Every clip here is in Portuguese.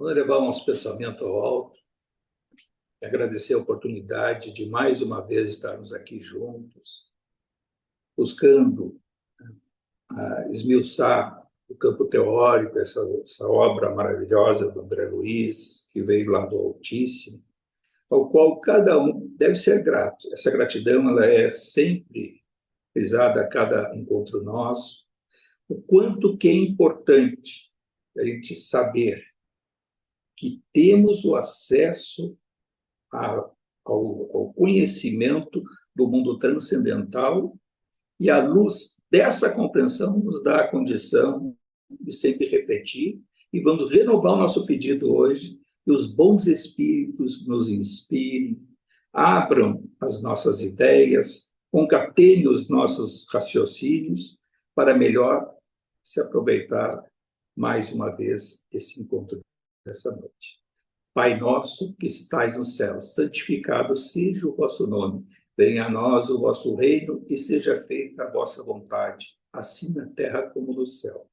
Vamos levar o nosso pensamento ao alto e agradecer a oportunidade de mais uma vez estarmos aqui juntos, buscando esmiuçar o campo teórico, essa obra maravilhosa do André Luiz, que veio lá do Altíssimo, ao qual cada um deve ser grato. Essa gratidão ela é sempre frisada a cada encontro nosso, o quanto que é importante a gente saber que temos o acesso ao conhecimento do mundo transcendental e a luz dessa compreensão nos dá a condição de sempre refletir e vamos renovar o nosso pedido hoje que os bons espíritos nos inspirem, abram as nossas ideias, concatenem os nossos raciocínios para melhor se aproveitar mais uma vez esse encontro dessa noite. Pai nosso que estais no céu, santificado seja o vosso nome. Venha a nós o vosso reino e seja feita a vossa vontade, assim na terra como no céu.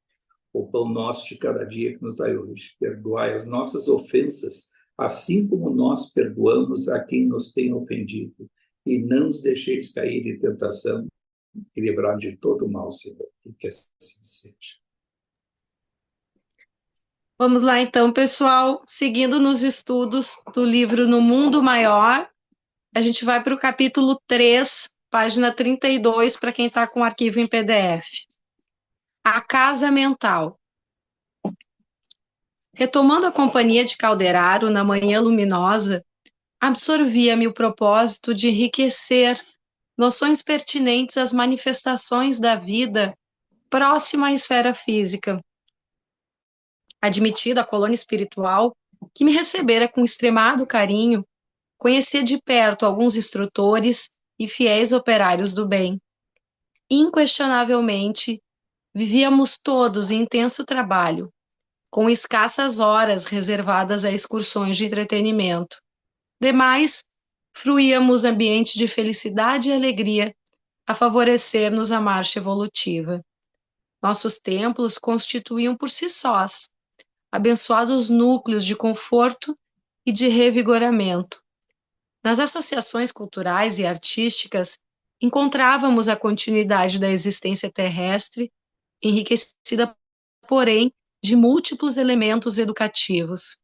O pão nosso de cada dia que nos dai hoje. Perdoai as nossas ofensas, assim como nós perdoamos a quem nos tem ofendido. E não nos deixeis cair em tentação e livrar de todo o mal, Senhor. E que assim seja. Vamos lá então, pessoal, seguindo nos estudos do livro No Mundo Maior, a gente vai para o capítulo 3, página 32, para quem está com o arquivo em PDF. A Casa Mental. Retomando a companhia de Calderaro na manhã luminosa, absorvia-me o propósito de enriquecer noções pertinentes às manifestações da vida próxima à esfera física. Admitida a colônia espiritual, que me recebera com extremado carinho, conhecia de perto alguns instrutores e fiéis operários do bem. Inquestionavelmente, vivíamos todos em intenso trabalho, com escassas horas reservadas a excursões de entretenimento. Demais, fruíamos ambiente de felicidade e alegria a favorecer-nos a marcha evolutiva. Nossos templos constituíam por si sós abençoados núcleos de conforto e de revigoramento. Nas associações culturais e artísticas, encontrávamos a continuidade da existência terrestre, enriquecida, porém, de múltiplos elementos educativos.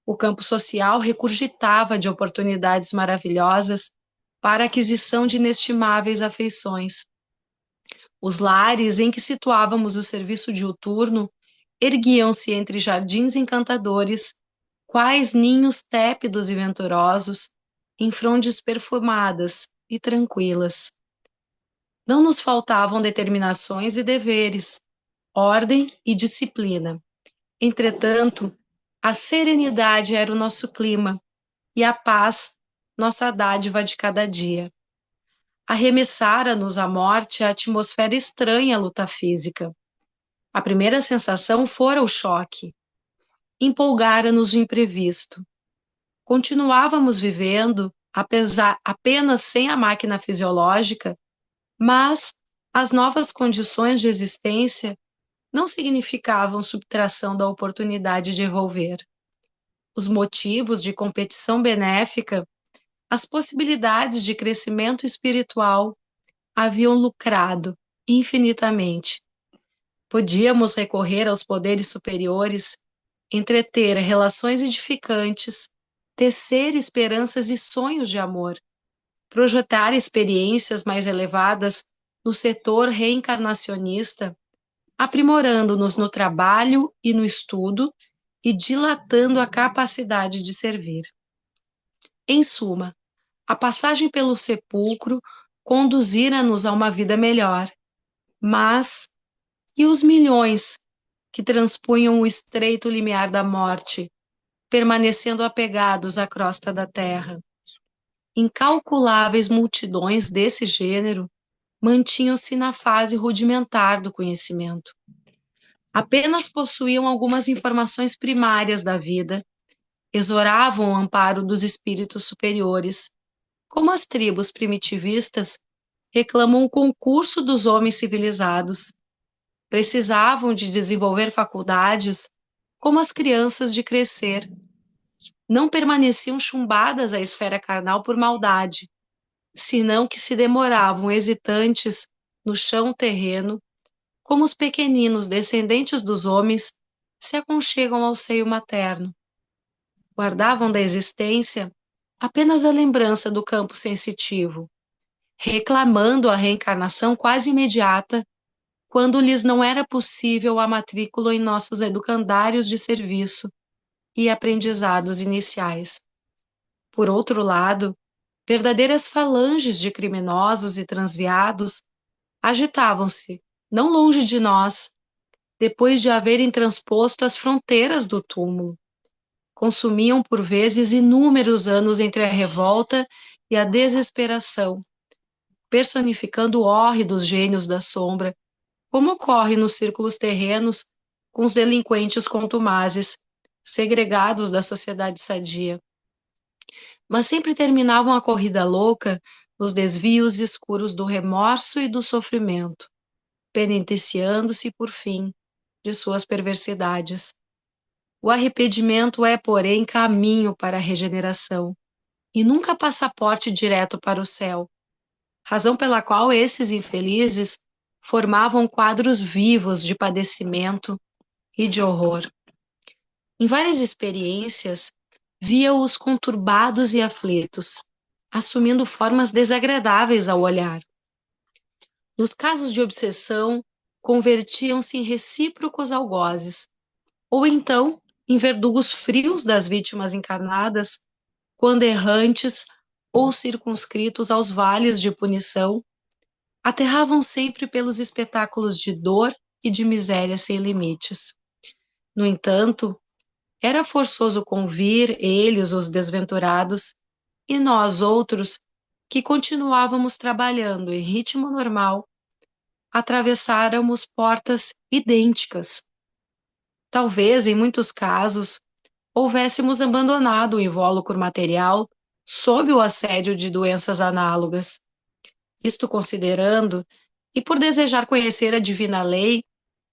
O campo social regurgitava de oportunidades maravilhosas para a aquisição de inestimáveis afeições. Os lares em que situávamos o serviço diuturno erguiam-se entre jardins encantadores, quais ninhos tépidos e venturosos, em frondes perfumadas e tranquilas. Não nos faltavam determinações e deveres, ordem e disciplina. Entretanto, a serenidade era o nosso clima e a paz nossa dádiva de cada dia. Arremessara-nos a morte a atmosfera estranha à luta física. A primeira sensação fora o choque. Empolgara-nos o imprevisto. Continuávamos vivendo, apenas sem a máquina fisiológica, mas as novas condições de existência não significavam subtração da oportunidade de evolver. Os motivos de competição benéfica, as possibilidades de crescimento espiritual haviam lucrado infinitamente. Podíamos recorrer aos poderes superiores, entreter relações edificantes, tecer esperanças e sonhos de amor, projetar experiências mais elevadas no setor reencarnacionista, aprimorando-nos no trabalho e no estudo e dilatando a capacidade de servir. Em suma, a passagem pelo sepulcro conduzira-nos a uma vida melhor, mas e os milhões que transpunham o estreito limiar da morte, permanecendo apegados à crosta da terra? Incalculáveis multidões desse gênero mantinham-se na fase rudimentar do conhecimento. Apenas possuíam algumas informações primárias da vida, exoravam o amparo dos espíritos superiores, como as tribos primitivistas reclamam o concurso dos homens civilizados. Precisavam de desenvolver faculdades como as crianças de crescer. Não permaneciam chumbadas à esfera carnal por maldade, senão que se demoravam hesitantes no chão terreno, como os pequeninos descendentes dos homens se aconchegam ao seio materno. Guardavam da existência apenas a lembrança do campo sensitivo, reclamando a reencarnação quase imediata quando lhes não era possível a matrícula em nossos educandários de serviço e aprendizados iniciais. Por outro lado, verdadeiras falanges de criminosos e transviados agitavam-se, não longe de nós, depois de haverem transposto as fronteiras do túmulo. Consumiam por vezes inúmeros anos entre a revolta e a desesperação, personificando hórridos gênios da sombra, como ocorre nos círculos terrenos com os delinquentes contumazes, segregados da sociedade sadia. Mas sempre terminavam a corrida louca nos desvios escuros do remorso e do sofrimento, penitenciando-se, por fim, de suas perversidades. O arrependimento é, porém, caminho para a regeneração, e nunca passaporte direto para o céu, razão pela qual esses infelizes formavam quadros vivos de padecimento e de horror. Em várias experiências, via-os conturbados e aflitos, assumindo formas desagradáveis ao olhar. Nos casos de obsessão, convertiam-se em recíprocos algozes, ou então em verdugos frios das vítimas encarnadas, quando errantes ou circunscritos aos vales de punição, aterravam sempre pelos espetáculos de dor e de miséria sem limites. No entanto, era forçoso convir eles, os desventurados, e nós, outros, que continuávamos trabalhando em ritmo normal, atravessáramos portas idênticas. Talvez, em muitos casos, houvéssemos abandonado o invólucro material sob o assédio de doenças análogas. Isto considerando, e por desejar conhecer a divina lei,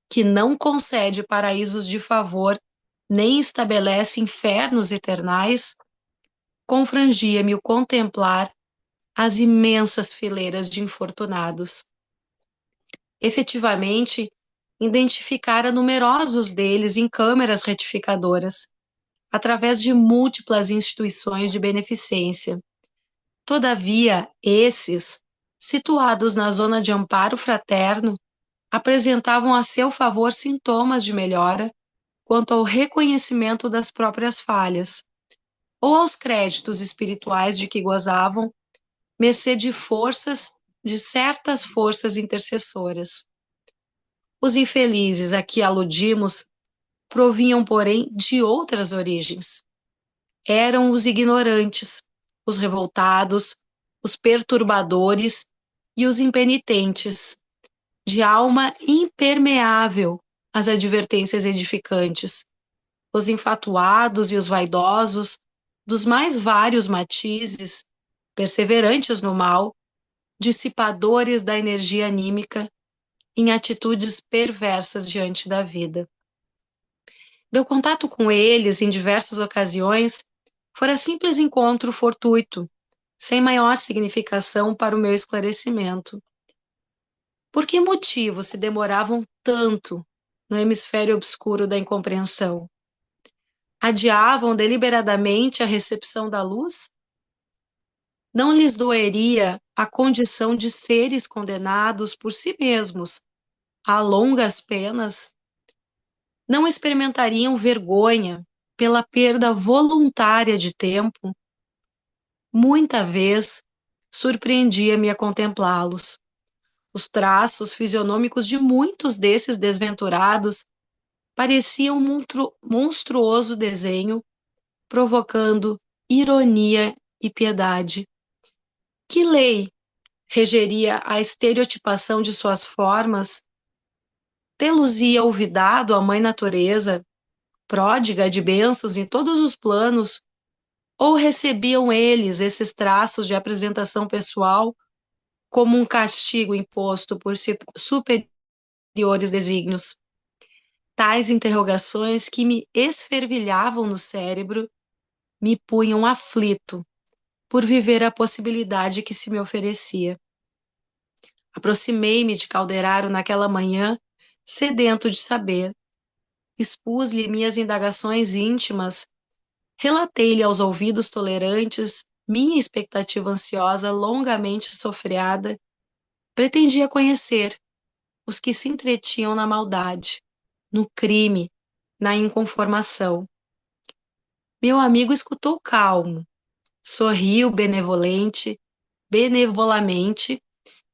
que não concede paraísos de favor, nem estabelece infernos eternais, confrangia-me o contemplar as imensas fileiras de infortunados. Efetivamente, identificara numerosos deles em câmeras retificadoras, através de múltiplas instituições de beneficência. Todavia, esses, situados na zona de amparo fraterno, apresentavam a seu favor sintomas de melhora quanto ao reconhecimento das próprias falhas, ou aos créditos espirituais de que gozavam, mercê de certas forças intercessoras. Os infelizes a que aludimos provinham, porém, de outras origens. Eram os ignorantes, os revoltados, os perturbadores e os impenitentes, de alma impermeável às advertências edificantes, os infatuados e os vaidosos, dos mais vários matizes, perseverantes no mal, dissipadores da energia anímica, em atitudes perversas diante da vida. Meu contato com eles, em diversas ocasiões, fora simples encontro fortuito, sem maior significação para o meu esclarecimento. Por que motivo se demoravam tanto no hemisfério obscuro da incompreensão? Adiavam deliberadamente a recepção da luz? Não lhes doeria a condição de seres condenados por si mesmos a longas penas? Não experimentariam vergonha pela perda voluntária de tempo? Muita vez surpreendia-me a contemplá-los. Os traços fisionômicos de muitos desses desventurados pareciam um monstruoso desenho, provocando ironia e piedade. Que lei regeria a estereotipação de suas formas? Tê-los-ia olvidado a mãe natureza, pródiga de bênçãos em todos os planos, ou recebiam eles esses traços de apresentação pessoal como um castigo imposto por superiores desígnios? tais interrogações que me esfervilhavam no cérebro me punham aflito por viver a possibilidade que se me oferecia. Aproximei-me de Calderaro naquela manhã, sedento de saber. Expus-lhe minhas indagações íntimas, relatei-lhe aos ouvidos tolerantes minha expectativa ansiosa, longamente sofreada. Pretendia conhecer os que se entretinham na maldade, no crime, na inconformação. Meu amigo escutou calmo, sorriu benevolamente,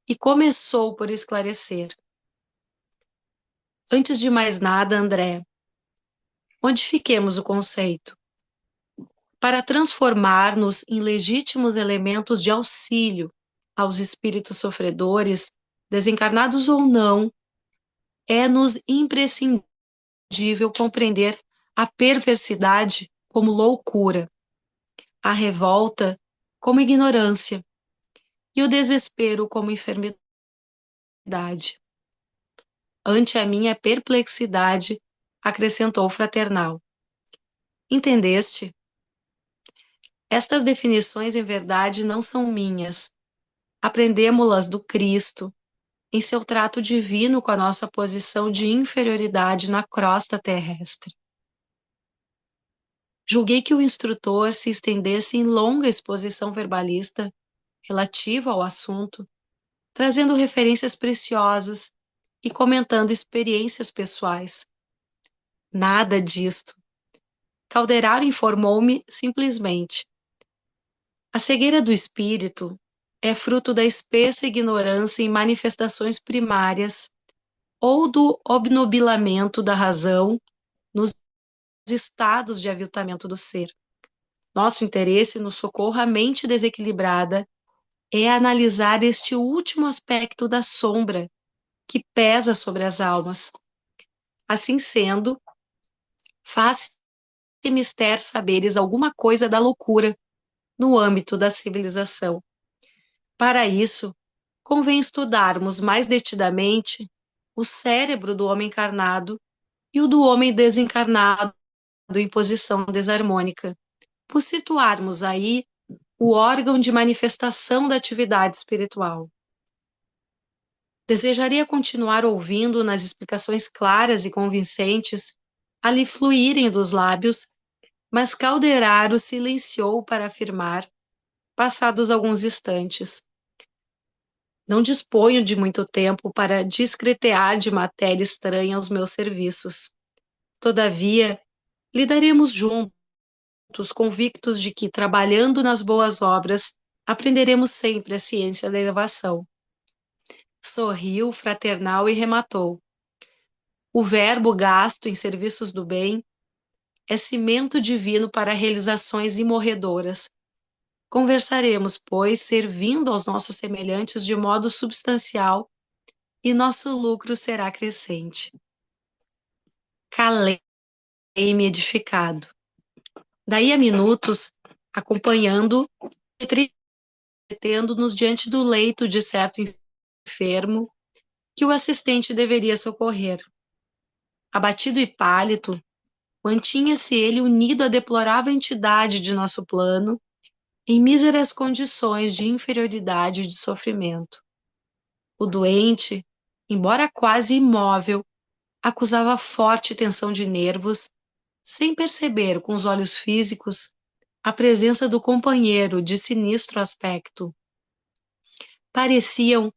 e começou por esclarecer. Antes de mais nada, André, modifiquemos o conceito. Para transformar-nos em legítimos elementos de auxílio aos espíritos sofredores, desencarnados ou não, é-nos imprescindível compreender a perversidade como loucura, a revolta como ignorância e o desespero como enfermidade. Ante a minha perplexidade, acrescentou o fraternal. Entendeste? Estas definições, em verdade, não são minhas. Aprendemo-las do Cristo, em seu trato divino com a nossa posição de inferioridade na crosta terrestre. Julguei que o instrutor se estendesse em longa exposição verbalista relativa ao assunto, trazendo referências preciosas e comentando experiências pessoais. Nada disto. Calderaro informou-me simplesmente. A cegueira do espírito é fruto da espessa ignorância em manifestações primárias ou do obnubilamento da razão nos estados de aviltamento do ser. Nosso interesse no socorro à mente desequilibrada é analisar este último aspecto da sombra que pesa sobre as almas. Assim sendo, faz-se mister saberes alguma coisa da loucura no âmbito da civilização. Para isso, convém estudarmos mais detidamente o cérebro do homem encarnado e o do homem desencarnado em posição desarmônica, por situarmos aí o órgão de manifestação da atividade espiritual. Desejaria continuar ouvindo nas explicações claras e convincentes a lhe fluírem dos lábios, mas Calderaro silenciou para afirmar, passados alguns instantes. Não disponho de muito tempo para discretear de matéria estranha aos meus serviços. Todavia, lidaremos juntos, convictos de que, trabalhando nas boas obras, aprenderemos sempre a ciência da elevação. Sorriu, fraternal, e rematou. O verbo gasto em serviços do bem é cimento divino para realizações imorredoras. Conversaremos, pois, servindo aos nossos semelhantes de modo substancial, e nosso lucro será crescente. Calei-me edificado. Daí a minutos, acompanhando, entretendo-nos diante do leito de certo enfermo que o assistente deveria socorrer. Abatido e pálido, mantinha-se ele unido à deplorável entidade de nosso plano, em míseras condições de inferioridade e de sofrimento. O doente, embora quase imóvel, acusava forte tensão de nervos, sem perceber com os olhos físicos a presença do companheiro de sinistro aspecto. Pareciam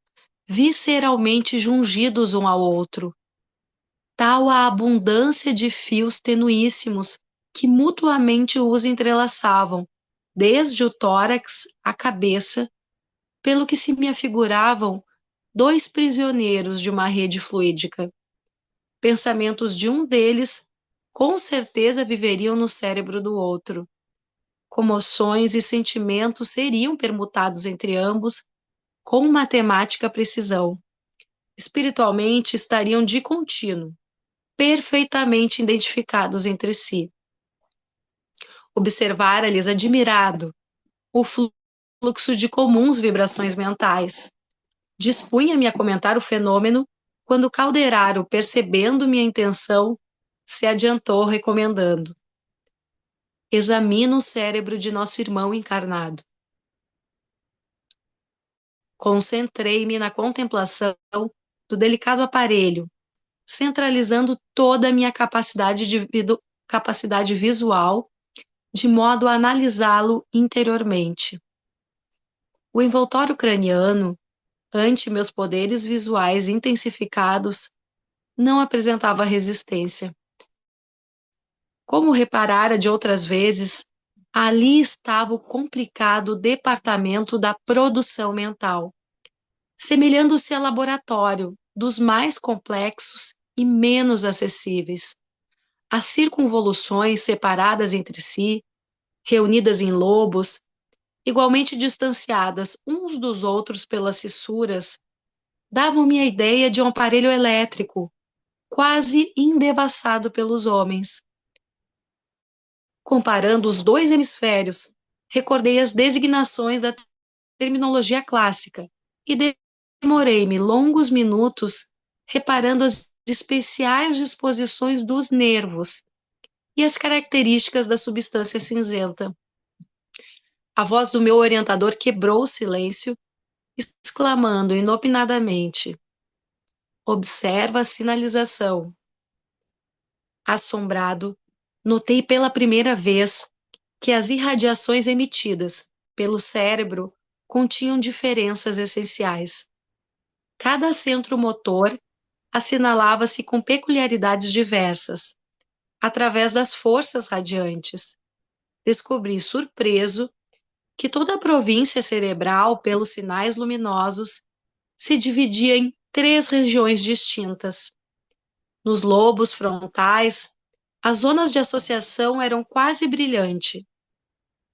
visceralmente jungidos um ao outro, tal a abundância de fios tenuíssimos que mutuamente os entrelaçavam, desde o tórax à cabeça, pelo que se me afiguravam dois prisioneiros de uma rede fluídica. Pensamentos de um deles com certeza viveriam no cérebro do outro. Comoções e sentimentos seriam permutados entre ambos com matemática precisão. Espiritualmente estariam de contínuo, perfeitamente identificados entre si. Observara-lhes admirado o fluxo de comuns vibrações mentais. Dispunha-me a comentar o fenômeno quando Calderaro, percebendo minha intenção, se adiantou recomendando: examina o cérebro de nosso irmão encarnado. Concentrei-me na contemplação do delicado aparelho, centralizando toda a minha capacidade visual, de modo a analisá-lo interiormente. O envoltório craniano, ante meus poderes visuais intensificados, não apresentava resistência. Como reparara de outras vezes, ali estava o complicado departamento da produção mental, semelhando-se a laboratório dos mais complexos e menos acessíveis. As circunvoluções separadas entre si, reunidas em lobos, igualmente distanciadas uns dos outros pelas fissuras, davam-me a ideia de um aparelho elétrico, quase endevassado pelos homens. Comparando os dois hemisférios, recordei as designações da terminologia clássica e demorei-me longos minutos reparando as especiais disposições dos nervos e as características da substância cinzenta. A voz do meu orientador quebrou o silêncio, exclamando inopinadamente: observa a sinalização. Assombrado, notei pela primeira vez que as irradiações emitidas pelo cérebro continham diferenças essenciais. Cada centro motor assinalava-se com peculiaridades diversas, através das forças radiantes. Descobri surpreso que toda a província cerebral, pelos sinais luminosos, se dividia em 3 regiões distintas. Nos lobos frontais, as zonas de associação eram quase brilhantes.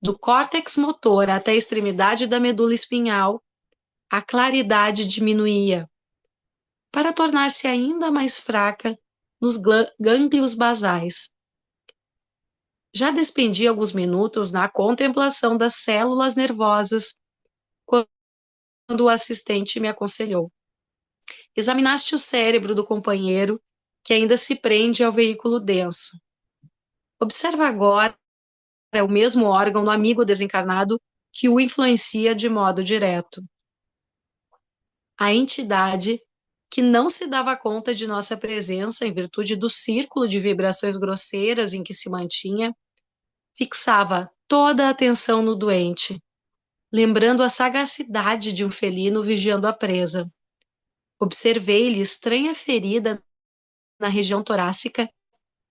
Do córtex motor até a extremidade da medula espinhal, a claridade diminuía, para tornar-se ainda mais fraca nos gânglios basais. Já despendi alguns minutos na contemplação das células nervosas, quando o assistente me aconselhou: examinaste o cérebro do companheiro que ainda se prende ao veículo denso. Observa agora o mesmo órgão no amigo desencarnado que o influencia de modo direto. A entidade, que não se dava conta de nossa presença em virtude do círculo de vibrações grosseiras em que se mantinha, fixava toda a atenção no doente, lembrando a sagacidade de um felino vigiando a presa. Observei-lhe estranha ferida na região torácica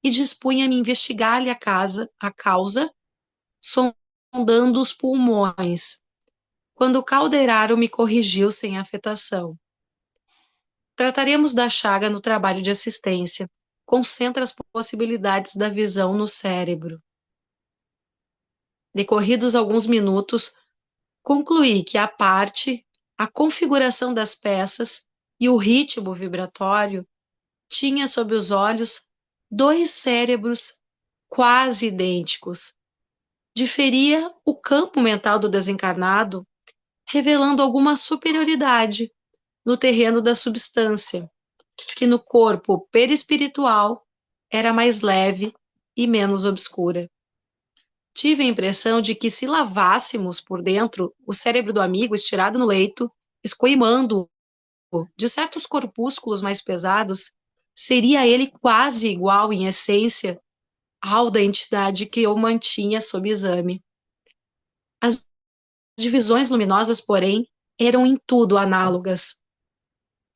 e dispunha-me a investigar-lhe a causa, sondando os pulmões, quando o caldeiraro me corrigiu sem afetação. Trataremos da chaga no trabalho de assistência. Concentra as possibilidades da visão no cérebro. Decorridos alguns minutos, concluí que a configuração das peças e o ritmo vibratório tinha sob os olhos 2 cérebros quase idênticos. Diferia o campo mental do desencarnado, revelando alguma superioridade no terreno da substância, que no corpo perispiritual era mais leve e menos obscura. Tive a impressão de que, se lavássemos por dentro o cérebro do amigo estirado no leito, escoimando-o de certos corpúsculos mais pesados, seria ele quase igual em essência ao da entidade que o mantinha sob exame. As divisões luminosas, porém, eram em tudo análogas.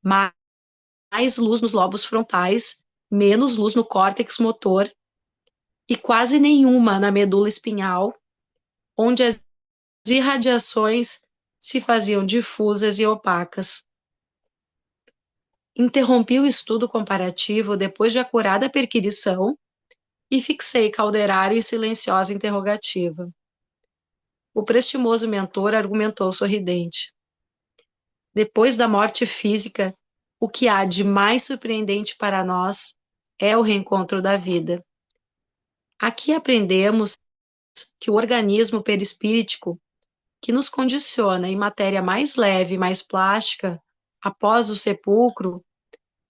Mais luz nos lobos frontais, menos luz no córtex motor e quase nenhuma na medula espinhal, onde as irradiações se faziam difusas e opacas. Interrompi o estudo comparativo depois de acurada perquisição e fixei Calderário em silenciosa interrogativa. O prestimoso mentor argumentou sorridente: depois da morte física, o que há de mais surpreendente para nós é o reencontro da vida. Aqui aprendemos que o organismo perispíritico, que nos condiciona em matéria mais leve e mais plástica, após o sepulcro,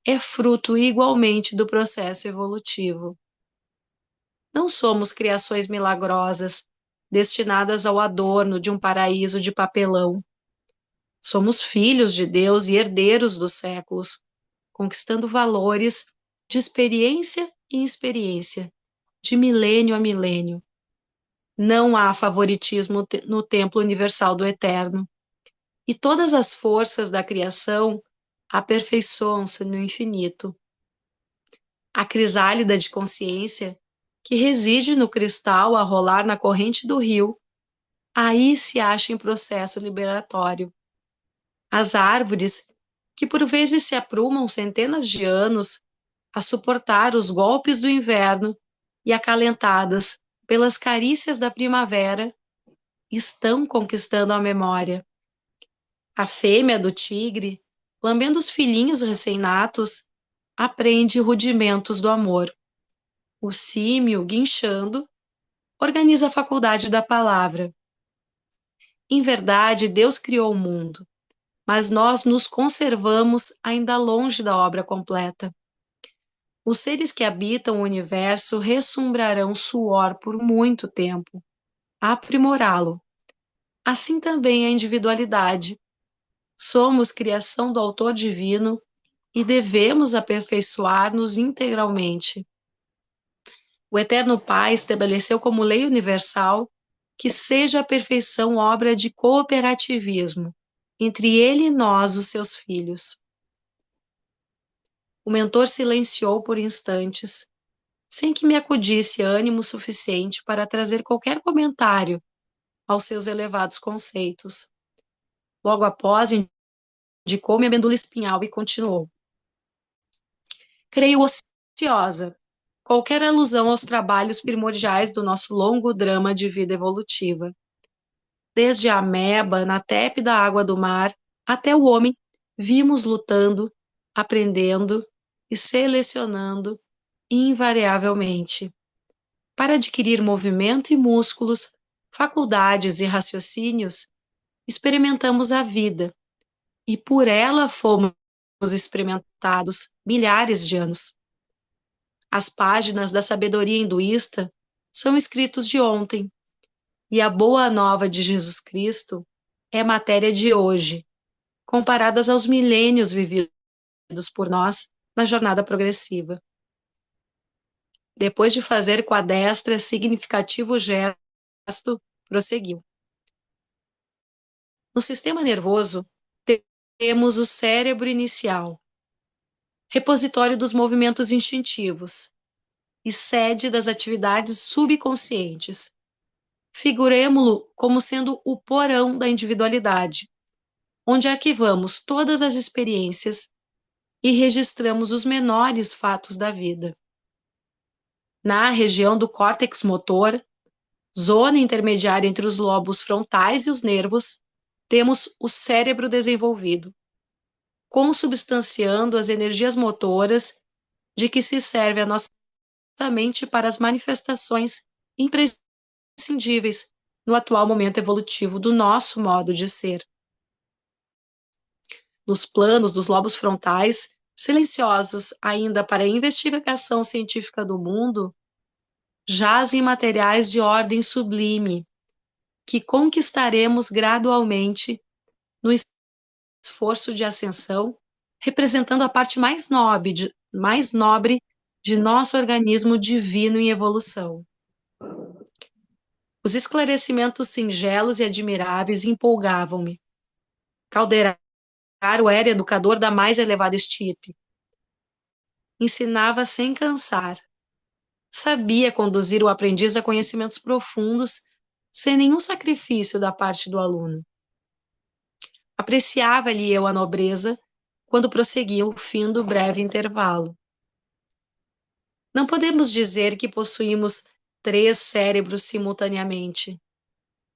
é fruto igualmente do processo evolutivo. Não somos criações milagrosas, destinadas ao adorno de um paraíso de papelão. Somos filhos de Deus e herdeiros dos séculos, conquistando valores de experiência em experiência, de milênio a milênio. Não há favoritismo no templo universal do Eterno, e todas as forças da criação aperfeiçoam-se no infinito. A crisálida de consciência, que reside no cristal a rolar na corrente do rio, aí se acha em processo liberatório. As árvores, que por vezes se aprumam centenas de anos a suportar os golpes do inverno e acalentadas pelas carícias da primavera, estão conquistando a memória. A fêmea do tigre, lambendo os filhinhos recém-natos, aprende rudimentos do amor. O símio, guinchando, organiza a faculdade da palavra. Em verdade, Deus criou o mundo, mas nós nos conservamos ainda longe da obra completa. Os seres que habitam o universo ressumbrarão suor por muito tempo, a aprimorá-lo. Assim também a individualidade. Somos criação do Autor Divino e devemos aperfeiçoar-nos integralmente. O Eterno Pai estabeleceu como lei universal que seja a perfeição obra de cooperativismo entre ele e nós, os seus filhos. O mentor silenciou por instantes, sem que me acudisse ânimo suficiente para trazer qualquer comentário aos seus elevados conceitos. Logo após, indicou-me a medula espinhal e continuou. Creio ociosa qualquer alusão aos trabalhos primordiais do nosso longo drama de vida evolutiva. Desde a ameba na tépida água do mar até o homem, vimos lutando, aprendendo e selecionando invariavelmente. Para adquirir movimento e músculos, faculdades e raciocínios, experimentamos a vida, e por ela fomos experimentados milhares de anos. As páginas da sabedoria hinduísta são escritos de ontem, e a boa nova de Jesus Cristo é matéria de hoje, comparadas aos milênios vividos por nós na jornada progressiva. Depois de fazer com a destra significativo gesto, prosseguiu. No sistema nervoso, temos o cérebro inicial, repositório dos movimentos instintivos e sede das atividades subconscientes. Figuremo-lo como sendo o porão da individualidade, onde arquivamos todas as experiências e registramos os menores fatos da vida. Na região do córtex motor, zona intermediária entre os lobos frontais e os nervos, temos o cérebro desenvolvido, consubstanciando as energias motoras de que se serve a nossa mente para as manifestações imprescindíveis no atual momento evolutivo do nosso modo de ser. Nos planos dos lobos frontais, silenciosos ainda para a investigação científica do mundo, jazem materiais de ordem sublime, que conquistaremos gradualmente no esforço de ascensão, representando a parte mais nobre de nosso organismo divino em evolução. Os esclarecimentos singelos e admiráveis empolgavam-me. Calderaro era educador da mais elevada estirpe. Ensinava sem cansar. Sabia conduzir o aprendiz a conhecimentos profundos, sem nenhum sacrifício da parte do aluno. Apreciava-lhe eu a nobreza, quando prosseguia o fim do breve intervalo. Não podemos dizer que possuímos 3 cérebros simultaneamente.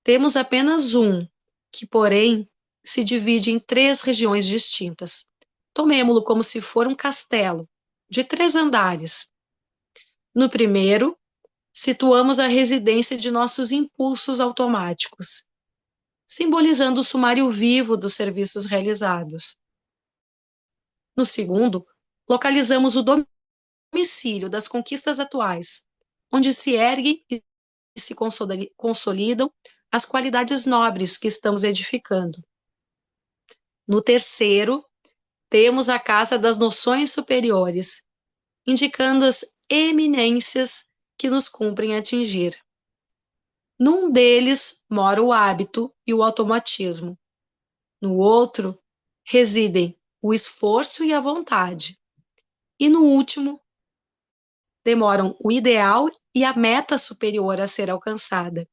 Temos apenas um, que, porém, se divide em 3 regiões distintas. Tomemo-lo como se for um castelo, de 3 andares. No primeiro, situamos a residência de nossos impulsos automáticos, simbolizando o sumário vivo dos serviços realizados. No segundo, localizamos o domicílio das conquistas atuais, onde se erguem e se consolidam as qualidades nobres que estamos edificando. No terceiro, temos a casa das noções superiores, indicando as eminências que nos cumprem atingir. Num deles mora o hábito e o automatismo. No outro, residem o esforço e a vontade. E no último, demoram o ideal e a meta superior a ser alcançada.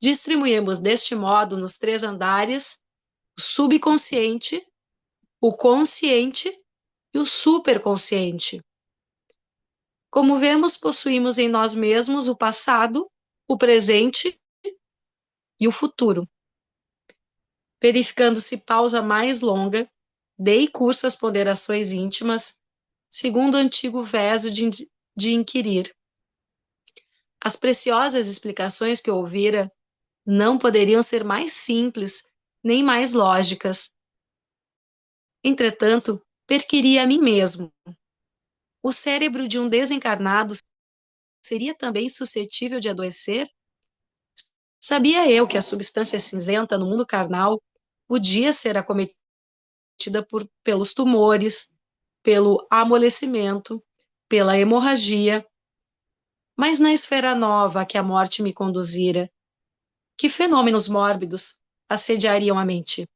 Distribuímos deste modo nos 3 andares o subconsciente, o consciente e o superconsciente. Como vemos, possuímos em nós mesmos o passado, o presente e o futuro. Verificando-se pausa mais longa, dei curso às ponderações íntimas, segundo o antigo verso de inquirir. As preciosas explicações que ouvira não poderiam ser mais simples, nem mais lógicas. Entretanto, perquiria a mim mesmo. O cérebro de um desencarnado seria também suscetível de adoecer? Sabia eu que a substância cinzenta no mundo carnal podia ser acometida pelos tumores, pelo amolecimento, pela hemorragia, mas na esfera nova a que a morte me conduzira, que fenômenos mórbidos assediariam a mente?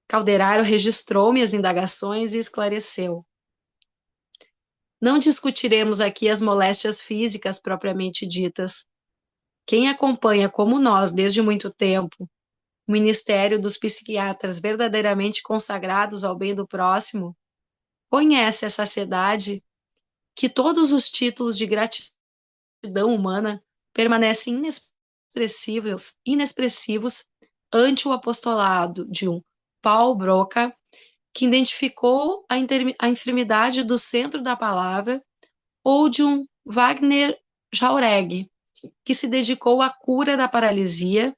Calderaro registrou minhas indagações e esclareceu. Não discutiremos aqui as moléstias físicas propriamente ditas. Quem acompanha, como nós, desde muito tempo, o ministério dos psiquiatras verdadeiramente consagrados ao bem do próximo, conhece a saciedade que todos os títulos de gratidão humana permanecem inexpressivos ante o apostolado de um Paul Broca, que identificou a enfermidade do centro da palavra, ou de um Wagner Jauregui, que se dedicou à cura da paralisia,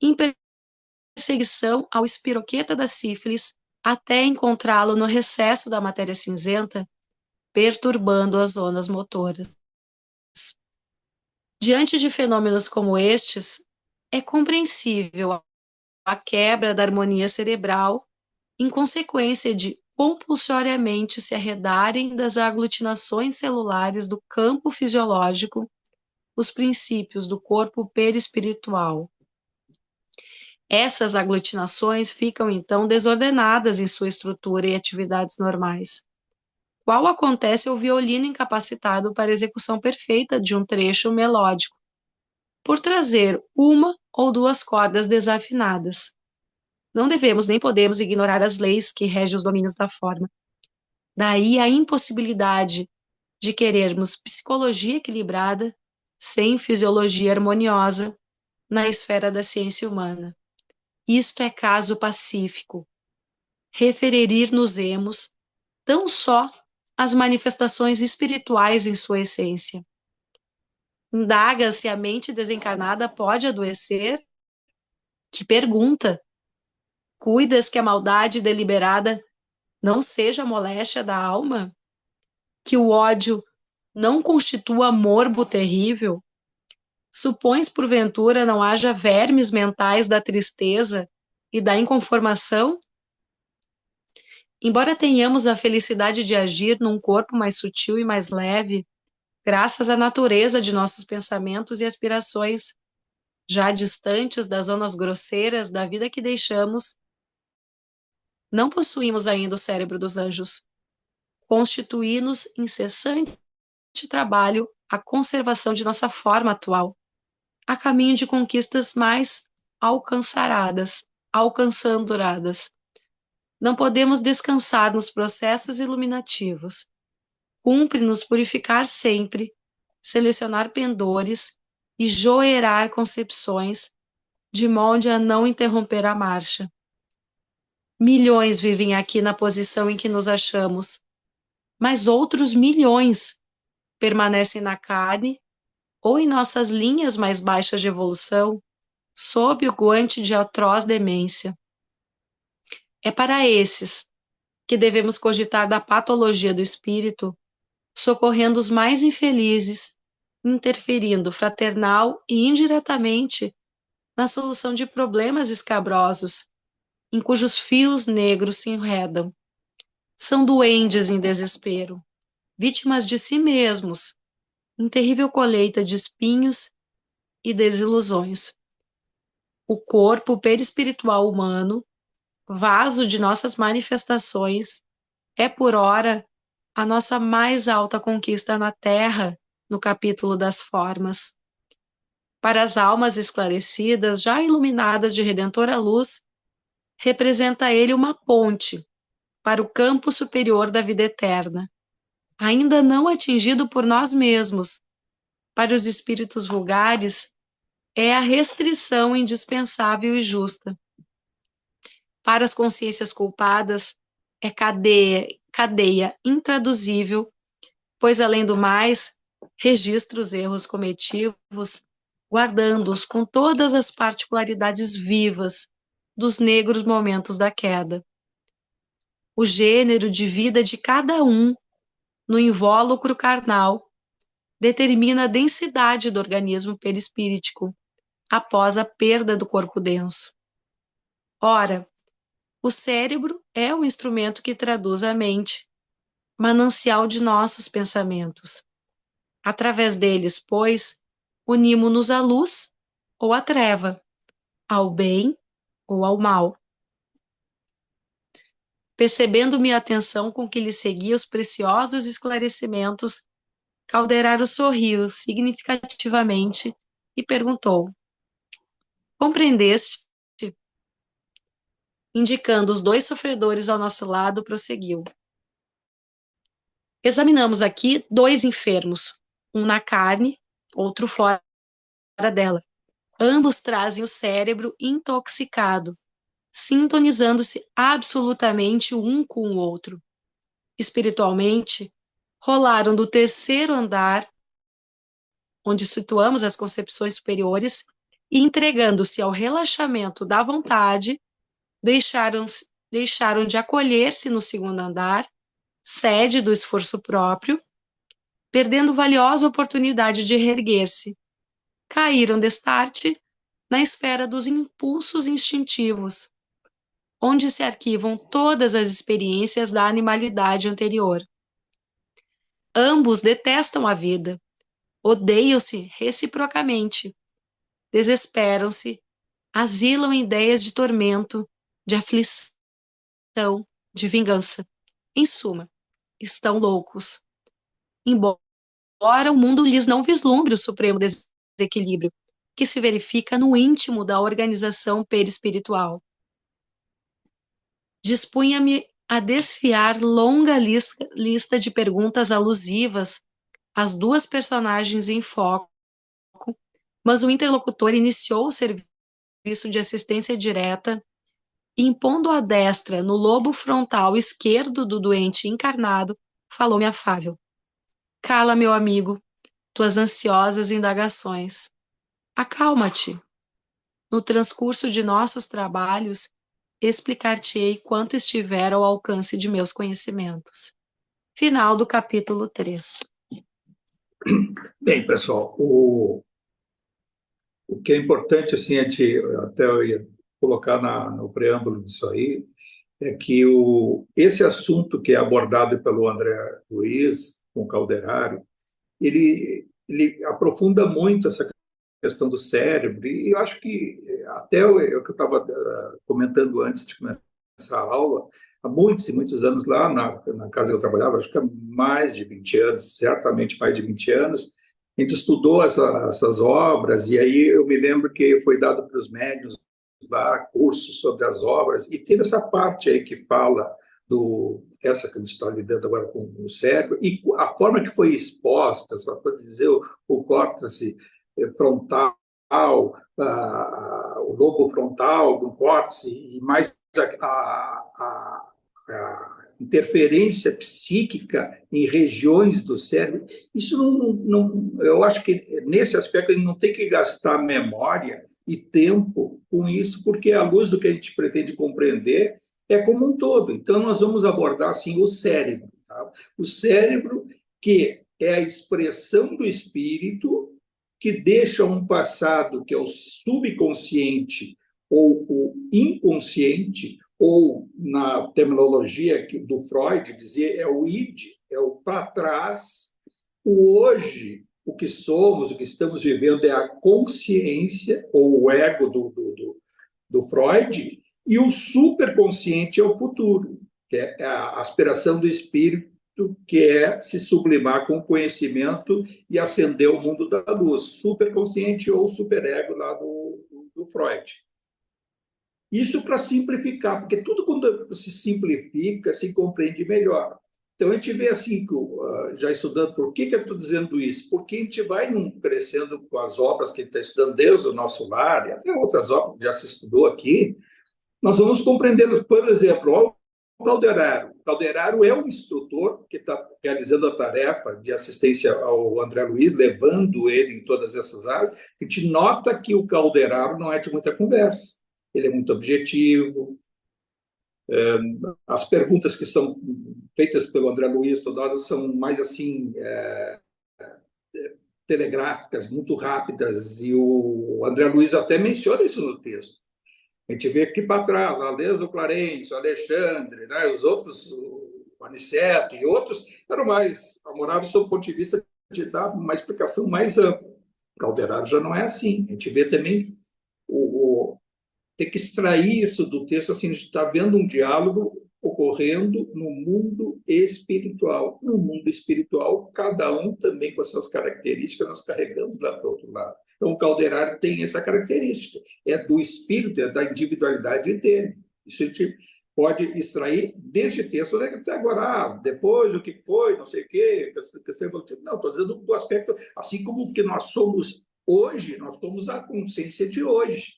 em perseguição ao espiroqueta da sífilis, até encontrá-lo no recesso da matéria cinzenta, perturbando as zonas motoras. Diante de fenômenos como estes, é compreensível a quebra da harmonia cerebral em consequência de compulsoriamente se arredarem das aglutinações celulares do campo fisiológico os princípios do corpo perispiritual. Essas aglutinações ficam, então, desordenadas em sua estrutura e atividades normais, qual acontece ao violino incapacitado para a execução perfeita de um trecho melódico, por trazer uma ou 2 cordas desafinadas. Não devemos nem podemos ignorar as leis que regem os domínios da forma. Daí a impossibilidade de querermos psicologia equilibrada sem fisiologia harmoniosa na esfera da ciência humana. Isto é caso pacífico. Referir-nos-emos tão só às manifestações espirituais em sua essência. Indaga se a mente desencarnada pode adoecer? Que pergunta! Cuidas que a maldade deliberada não seja moléstia da alma? Que o ódio não constitua morbo terrível? Supões, porventura, não haja vermes mentais da tristeza e da inconformação? Embora tenhamos a felicidade de agir num corpo mais sutil e mais leve, graças à natureza de nossos pensamentos e aspirações, já distantes das zonas grosseiras da vida que deixamos, não possuímos ainda o cérebro dos anjos. Constituí-nos incessante trabalho a conservação de nossa forma atual, a caminho de conquistas mais alcançanduradas. Não podemos descansar nos processos iluminativos. Cumpre-nos purificar sempre, selecionar pendores e joerar concepções, de modo a não interromper a marcha. Milhões vivem aqui na posição em que nos achamos, mas outros milhões permanecem na carne ou em nossas linhas mais baixas de evolução, sob o guante de atroz demência. É para esses que devemos cogitar da patologia do espírito, socorrendo os mais infelizes interferindo fraternal e indiretamente na solução de problemas escabrosos, em cujos fios negros se enredam. São duendes em desespero, vítimas de si mesmos, em terrível colheita de espinhos e desilusões. O corpo perispiritual humano, vaso de nossas manifestações, é por ora a nossa mais alta conquista na Terra, no capítulo das formas. Para as almas esclarecidas, já iluminadas de redentora luz, representa ele uma ponte para o campo superior da vida eterna, ainda não atingido por nós mesmos. Para os espíritos vulgares, é a restrição indispensável e justa. Para as consciências culpadas, é cadeia intraduzível, pois, além do mais, registra os erros cometidos, guardando-os com todas as particularidades vivas dos negros momentos da queda. O gênero de vida de cada um, no invólucro carnal, determina a densidade do organismo perispíritico após a perda do corpo denso. Ora, o cérebro é o instrumento que traduz a mente, manancial de nossos pensamentos. Através deles, pois, unimos-nos à luz ou à treva, ao bem ou ao mal. Percebendo minha atenção com que lhe seguia os preciosos esclarecimentos, Calderaro sorriu significativamente e perguntou: compreendeste? Indicando os 2 sofredores ao nosso lado, prosseguiu: examinamos aqui 2 enfermos, um na carne, outro fora dela. Ambos trazem o cérebro intoxicado, sintonizando-se absolutamente um com o outro. Espiritualmente, rolaram do 3º andar, onde situamos as concepções superiores, e entregando-se ao relaxamento da vontade, deixaram de acolher-se no 2º andar, sede do esforço próprio, perdendo valiosa oportunidade de reerguer-se. Caíram destarte na esfera dos impulsos instintivos, onde se arquivam todas as experiências da animalidade anterior. Ambos detestam a vida, odeiam-se reciprocamente, desesperam-se, asilam em ideias de tormento, de aflição, de vingança. Em suma, estão loucos. Embora o mundo lhes não vislumbre o supremo desequilíbrio, que se verifica no íntimo da organização perispiritual. Dispunha-me a desfiar longa lista de perguntas alusivas às 2 personagens em foco, mas o interlocutor iniciou o serviço de assistência direta, impondo a destra no lobo frontal esquerdo do doente encarnado, falou-me afável: cala, meu amigo, tuas ansiosas indagações. Acalma-te. No transcurso de nossos trabalhos, explicar-te-ei quanto estiver ao alcance de meus conhecimentos. Final do capítulo 3. Bem, pessoal, o que é importante, assim, até eu ia colocar no preâmbulo disso aí, é que esse assunto que é abordado pelo André Luiz, com o Calderaro, ele aprofunda muito essa questão do cérebro, e eu acho que até o que eu estava comentando antes de começar a aula, há muitos e muitos anos lá na casa que eu trabalhava, acho que há mais de 20 anos, certamente mais de 20 anos, a gente estudou essas obras, e aí eu me lembro que foi dado para os médiuns lá cursos sobre as obras, e teve essa parte aí que fala essa que a gente está lidando agora com o cérebro, e a forma que foi exposta, só para dizer, o córtex frontal, o lobo frontal do córtex, e mais a interferência psíquica em regiões do cérebro, isso eu acho que nesse aspecto ele não tem que gastar memória e tempo com isso, porque à luz do que a gente pretende compreender é como um todo. Então nós vamos abordar assim o cérebro, tá? O cérebro que é a expressão do espírito que deixa um passado que é o subconsciente ou o inconsciente, ou na terminologia do Freud dizer é o id, é o para trás. O hoje, o que somos, o que estamos vivendo é a consciência ou o ego do Freud, e o superconsciente é o futuro, que é a aspiração do espírito, que é se sublimar com o conhecimento e ascender ao mundo da luz, superconsciente ou superego lá do Freud. Isso para simplificar, porque tudo quando se simplifica, se compreende melhor. Então, a gente vê assim, já estudando, por que eu estou dizendo isso? Porque a gente vai crescendo com as obras que a gente está estudando desde o nosso lar, e até outras obras que já se estudou aqui, nós vamos compreendendo, por exemplo, o Calderaro. O Calderaro é um instrutor que está realizando a tarefa de assistência ao André Luiz, levando ele em todas essas áreas. A gente nota que o Calderaro não é de muita conversa. Ele é muito objetivo. As perguntas que são feitas pelo André Luiz toda hora são mais assim telegráficas, muito rápidas, e o André Luiz até menciona isso no texto. A gente vê aqui para trás, desde o Clarence, o Alexandre, né, os outros, o Aniceto e outros, eram mais amoráveis sob o ponto de vista de dar uma explicação mais ampla. O Calderaro já não é assim. A gente vê também tem que extrair isso do texto, assim, a gente está vendo um diálogo ocorrendo no mundo espiritual. No mundo espiritual, cada um também com as suas características, nós carregamos lá para o outro lado. Então, o Calderaro tem essa característica, é do espírito, é da individualidade dele. Isso a gente pode extrair deste texto até agora, depois o que foi, não sei o quê, questão evolutiva. Não, estou dizendo do aspecto, assim como que nós somos hoje, nós somos a consciência de hoje.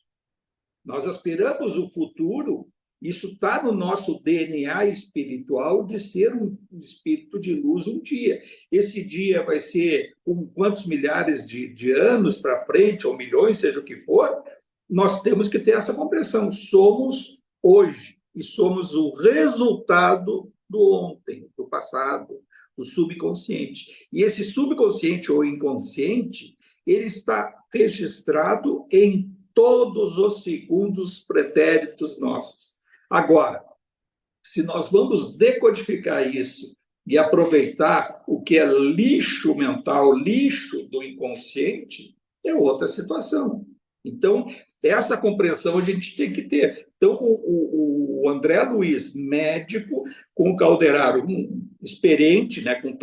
Nós aspiramos o futuro, isso está no nosso DNA espiritual de ser um espírito de luz um dia. Esse dia vai ser com quantos milhares de anos para frente, ou milhões, seja o que for, nós temos que ter essa compreensão. Somos hoje, e somos o resultado do ontem, do passado, do subconsciente. E esse subconsciente ou inconsciente, ele está registrado em todos os segundos pretéritos nossos. Agora, se nós vamos decodificar isso e aproveitar o que é lixo mental, lixo do inconsciente, é outra situação. Então, essa compreensão a gente tem que ter. Então, o André Luiz, médico, com o Calderaro, experiente, né, com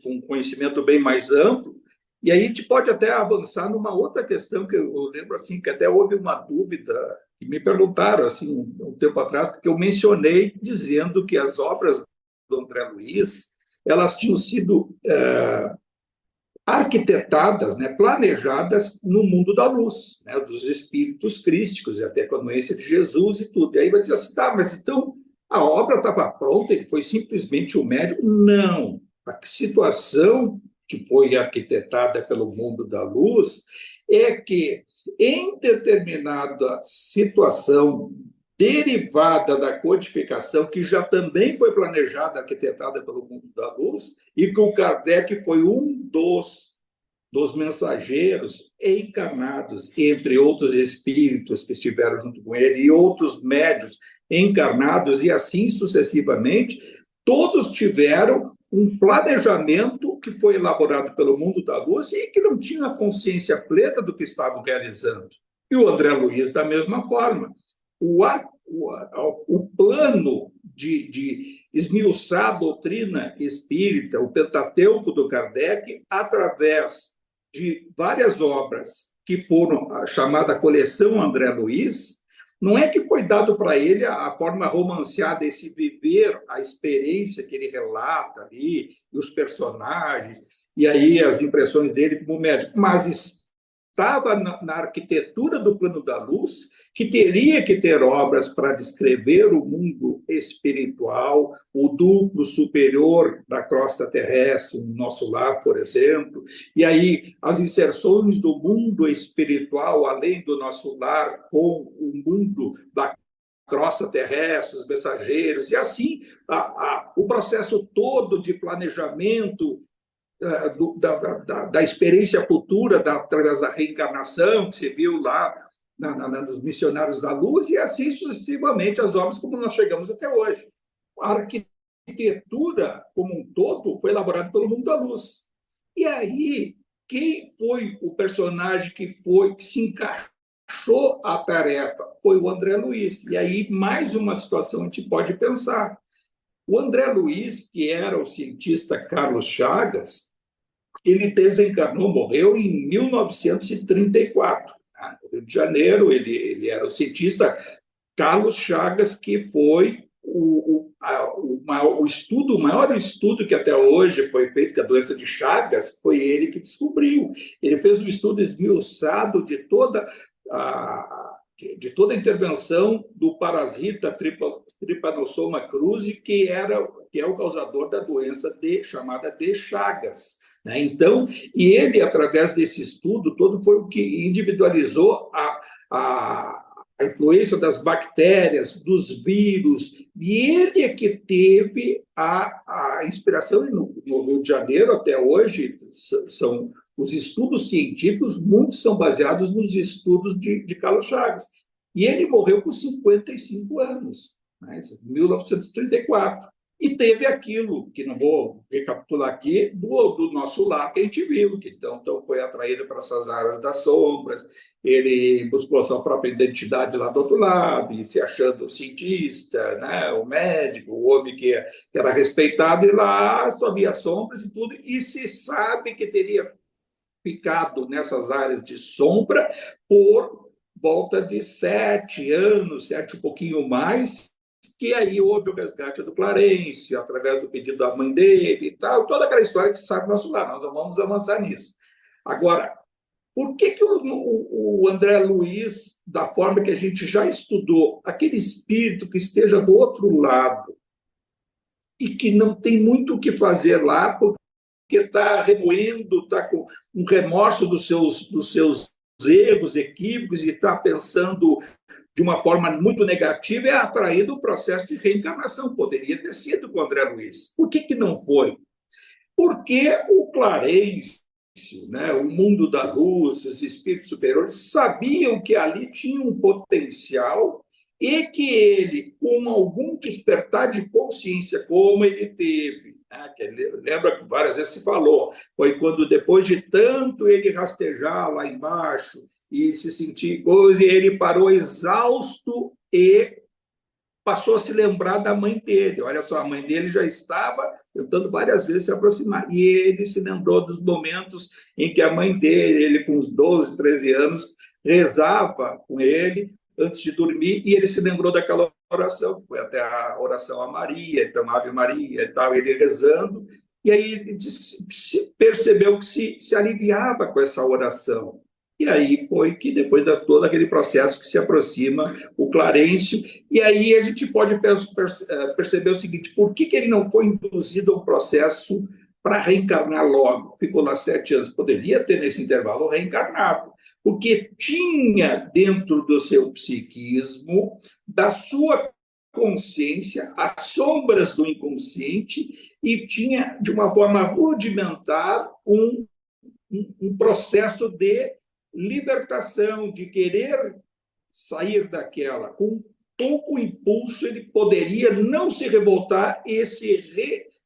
um conhecimento bem mais amplo. E aí a gente pode até avançar numa outra questão que eu lembro assim, que até houve uma dúvida, que me perguntaram assim, um tempo atrás, porque eu mencionei dizendo que as obras do André Luiz, elas tinham sido arquitetadas, né, planejadas no mundo da luz, né, dos espíritos crísticos, e até com a anuência de Jesus e tudo. E aí vai dizer assim, tá, mas então a obra estava pronta, ele foi simplesmente o médico? Não. A situação que foi arquitetada pelo mundo da luz é que, em determinada situação derivada da codificação, que já também foi planejada, arquitetada pelo mundo da luz, e que o Kardec foi um dos mensageiros encarnados, entre outros espíritos que estiveram junto com ele, e outros médios encarnados, e assim sucessivamente, todos tiveram um planejamento que foi elaborado pelo mundo da luz e que não tinha consciência plena do que estavam realizando. E o André Luiz, da mesma forma. O plano de esmiuçar a doutrina espírita, o Pentateuco do Kardec, através de várias obras que foram a chamada coleção André Luiz, não é que foi dado para ele a forma romanceada, esse viver, a experiência que ele relata ali, e os personagens, e aí as impressões dele como médico, mas estava na arquitetura do plano da luz, que teria que ter obras para descrever o mundo espiritual, o duplo superior da crosta terrestre, o nosso lar, por exemplo, e aí as inserções do mundo espiritual, além do nosso lar, com o mundo da crosta terrestre, os mensageiros, e assim o processo todo de planejamento da experiência futura, através da reencarnação, que se viu lá nos missionários da luz, e assim sucessivamente as obras como nós chegamos até hoje. A arquitetura, como um todo, foi elaborada pelo mundo da luz. E aí, quem foi o personagem que se encaixou à tarefa? Foi o André Luiz. E aí, mais uma situação a gente pode pensar. O André Luiz, que era o cientista Carlos Chagas, ele desencarnou, morreu em 1934. No Rio de Janeiro, ele era o cientista Carlos Chagas, que foi o maior estudo que até hoje foi feito, que a doença de Chagas, foi ele que descobriu. Ele fez um estudo esmiuçado de toda a intervenção do parasita Trypanosoma cruzi, que é o causador da doença chamada de Chagas. Né? Então, e ele, através desse estudo todo, foi o que individualizou a influência das bactérias, dos vírus, e ele é que teve a inspiração. No Rio de Janeiro, até hoje, são os estudos científicos, muitos são baseados nos estudos de Carlos Chagas. E ele morreu com 55 anos, né, em 1934. E teve aquilo, que não vou recapitular aqui, do nosso lar que a gente viu, que então foi atraído para essas áreas das sombras, ele buscou a sua própria identidade lá do outro lado, e se achando cientista, né, o médico, o homem que era respeitado, e lá só via sombras e tudo, e se sabe que teria ficado nessas áreas de sombra por volta de 7 anos, 7 um pouquinho mais, que aí houve o resgate do Clarencio, através do pedido da mãe dele e tal, toda aquela história que sabe do nosso lado, nós não vamos avançar nisso. Agora, por que o André Luiz, da forma que a gente já estudou, aquele espírito que esteja do outro lado e que não tem muito o que fazer lá, porque está remoendo, está com um remorso dos seus erros, equívocos, e está pensando de uma forma muito negativa, é atraído o processo de reencarnação. Poderia ter sido com o André Luiz. Por que não foi? Porque o Clarencio, né, o mundo da luz, os espíritos superiores, sabiam que ali tinha um potencial e que ele, com algum despertar de consciência, como ele teve, né, lembra que várias vezes se falou, foi quando, depois de tanto ele rastejar lá embaixo, e se sentir coisa, e ele parou exausto e passou a se lembrar da mãe dele. Olha só, a mãe dele já estava tentando várias vezes se aproximar, e ele se lembrou dos momentos em que a mãe dele, ele com uns 12, 13 anos, rezava com ele antes de dormir, e ele se lembrou daquela oração, foi até a oração a Maria, então Ave Maria e tal, ele rezando, e aí ele percebeu que se aliviava com essa oração. E aí foi que, depois de todo aquele processo, que se aproxima o Clarencio, e aí a gente pode perceber o seguinte: por que ele não foi induzido a um processo para reencarnar logo? Ficou lá 7 anos, poderia ter nesse intervalo reencarnado, porque tinha dentro do seu psiquismo, da sua consciência, as sombras do inconsciente, e tinha, de uma forma rudimentar, um processo de libertação, de querer sair daquela. Com pouco impulso, ele poderia não se revoltar e se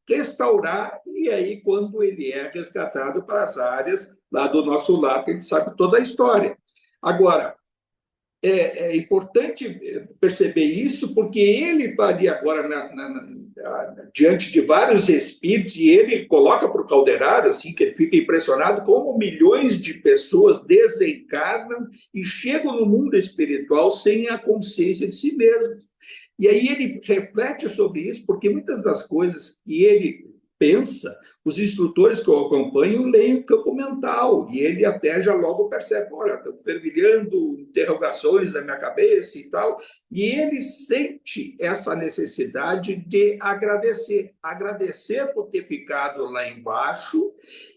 restaurar, e aí, quando ele é resgatado para as áreas lá do nosso lar, que a gente sabe toda a história. Agora, é importante perceber isso, porque ele está ali agora diante de vários espíritos, e ele coloca para o caldeirado, assim, que ele fica impressionado como milhões de pessoas desencarnam e chegam no mundo espiritual sem a consciência de si mesmos. E aí ele reflete sobre isso, porque muitas das coisas que ele pensa, os instrutores que o acompanham leem o campo mental, e ele até já logo percebe: olha, estão fervilhando interrogações na minha cabeça e tal, e ele sente essa necessidade de agradecer por ter ficado lá embaixo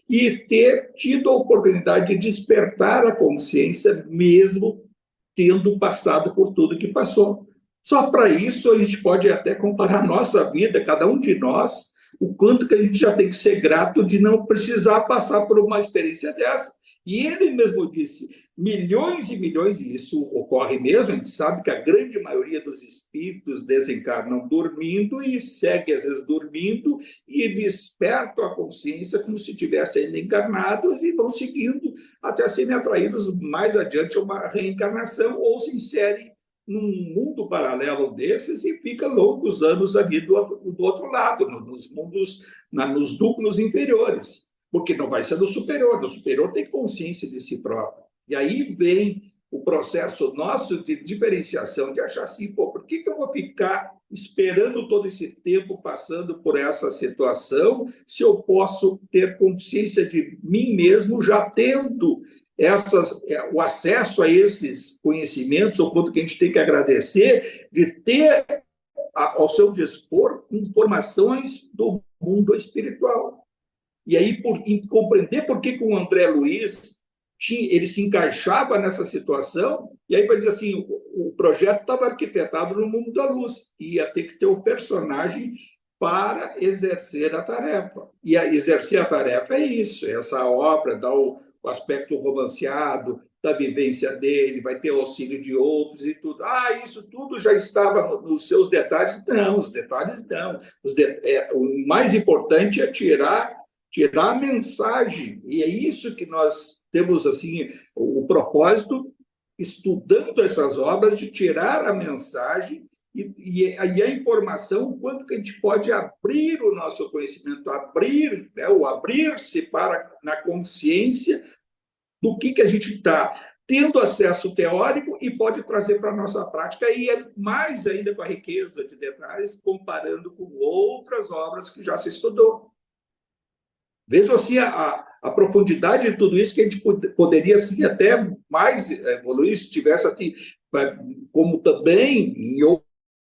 e ter tido a oportunidade de despertar a consciência, mesmo tendo passado por tudo que passou. Só para isso a gente pode até comparar a nossa vida, cada um de nós, o quanto que a gente já tem que ser grato de não precisar passar por uma experiência dessa. E ele mesmo disse, milhões e milhões, e isso ocorre mesmo, a gente sabe que a grande maioria dos espíritos desencarnam dormindo e segue, às vezes, dormindo e despertam a consciência como se tivessem ainda encarnados e vão seguindo até serem atraídos mais adiante a uma reencarnação ou se inserem num mundo paralelo desses e fica longos anos ali do outro lado, nos mundos, nos núcleos inferiores, porque não vai ser no superior tem consciência de si próprio. E aí vem o processo nosso de diferenciação, de achar assim, pô, por que eu vou ficar esperando todo esse tempo passando por essa situação, se eu posso ter consciência de mim mesmo já tendo o acesso a esses conhecimentos, ou quanto que a gente tem que agradecer de ter ao seu dispor informações do mundo espiritual. E aí, compreender por que o André Luiz ele se encaixava nessa situação, e aí vai dizer assim, o projeto estava arquitetado no mundo da luz, e ia ter que ter o personagem para exercer a tarefa. E exercer a tarefa é isso, é essa obra, dá o aspecto romanceado da vivência dele, vai ter auxílio de outros e tudo. Isso tudo já estava nos seus detalhes? Não, os detalhes não. O mais importante é tirar a mensagem, e é isso que nós temos assim o propósito, estudando essas obras, de tirar a mensagem e a informação, o quanto que a gente pode abrir o nosso conhecimento, abrir-se para na consciência do que a gente está tendo acesso teórico e pode trazer para a nossa prática, e é mais ainda com a riqueza de detalhes, comparando com outras obras que já se estudou. Vejam assim a profundidade de tudo isso, que a gente poderia assim, até mais evoluir se tivesse assim, como também em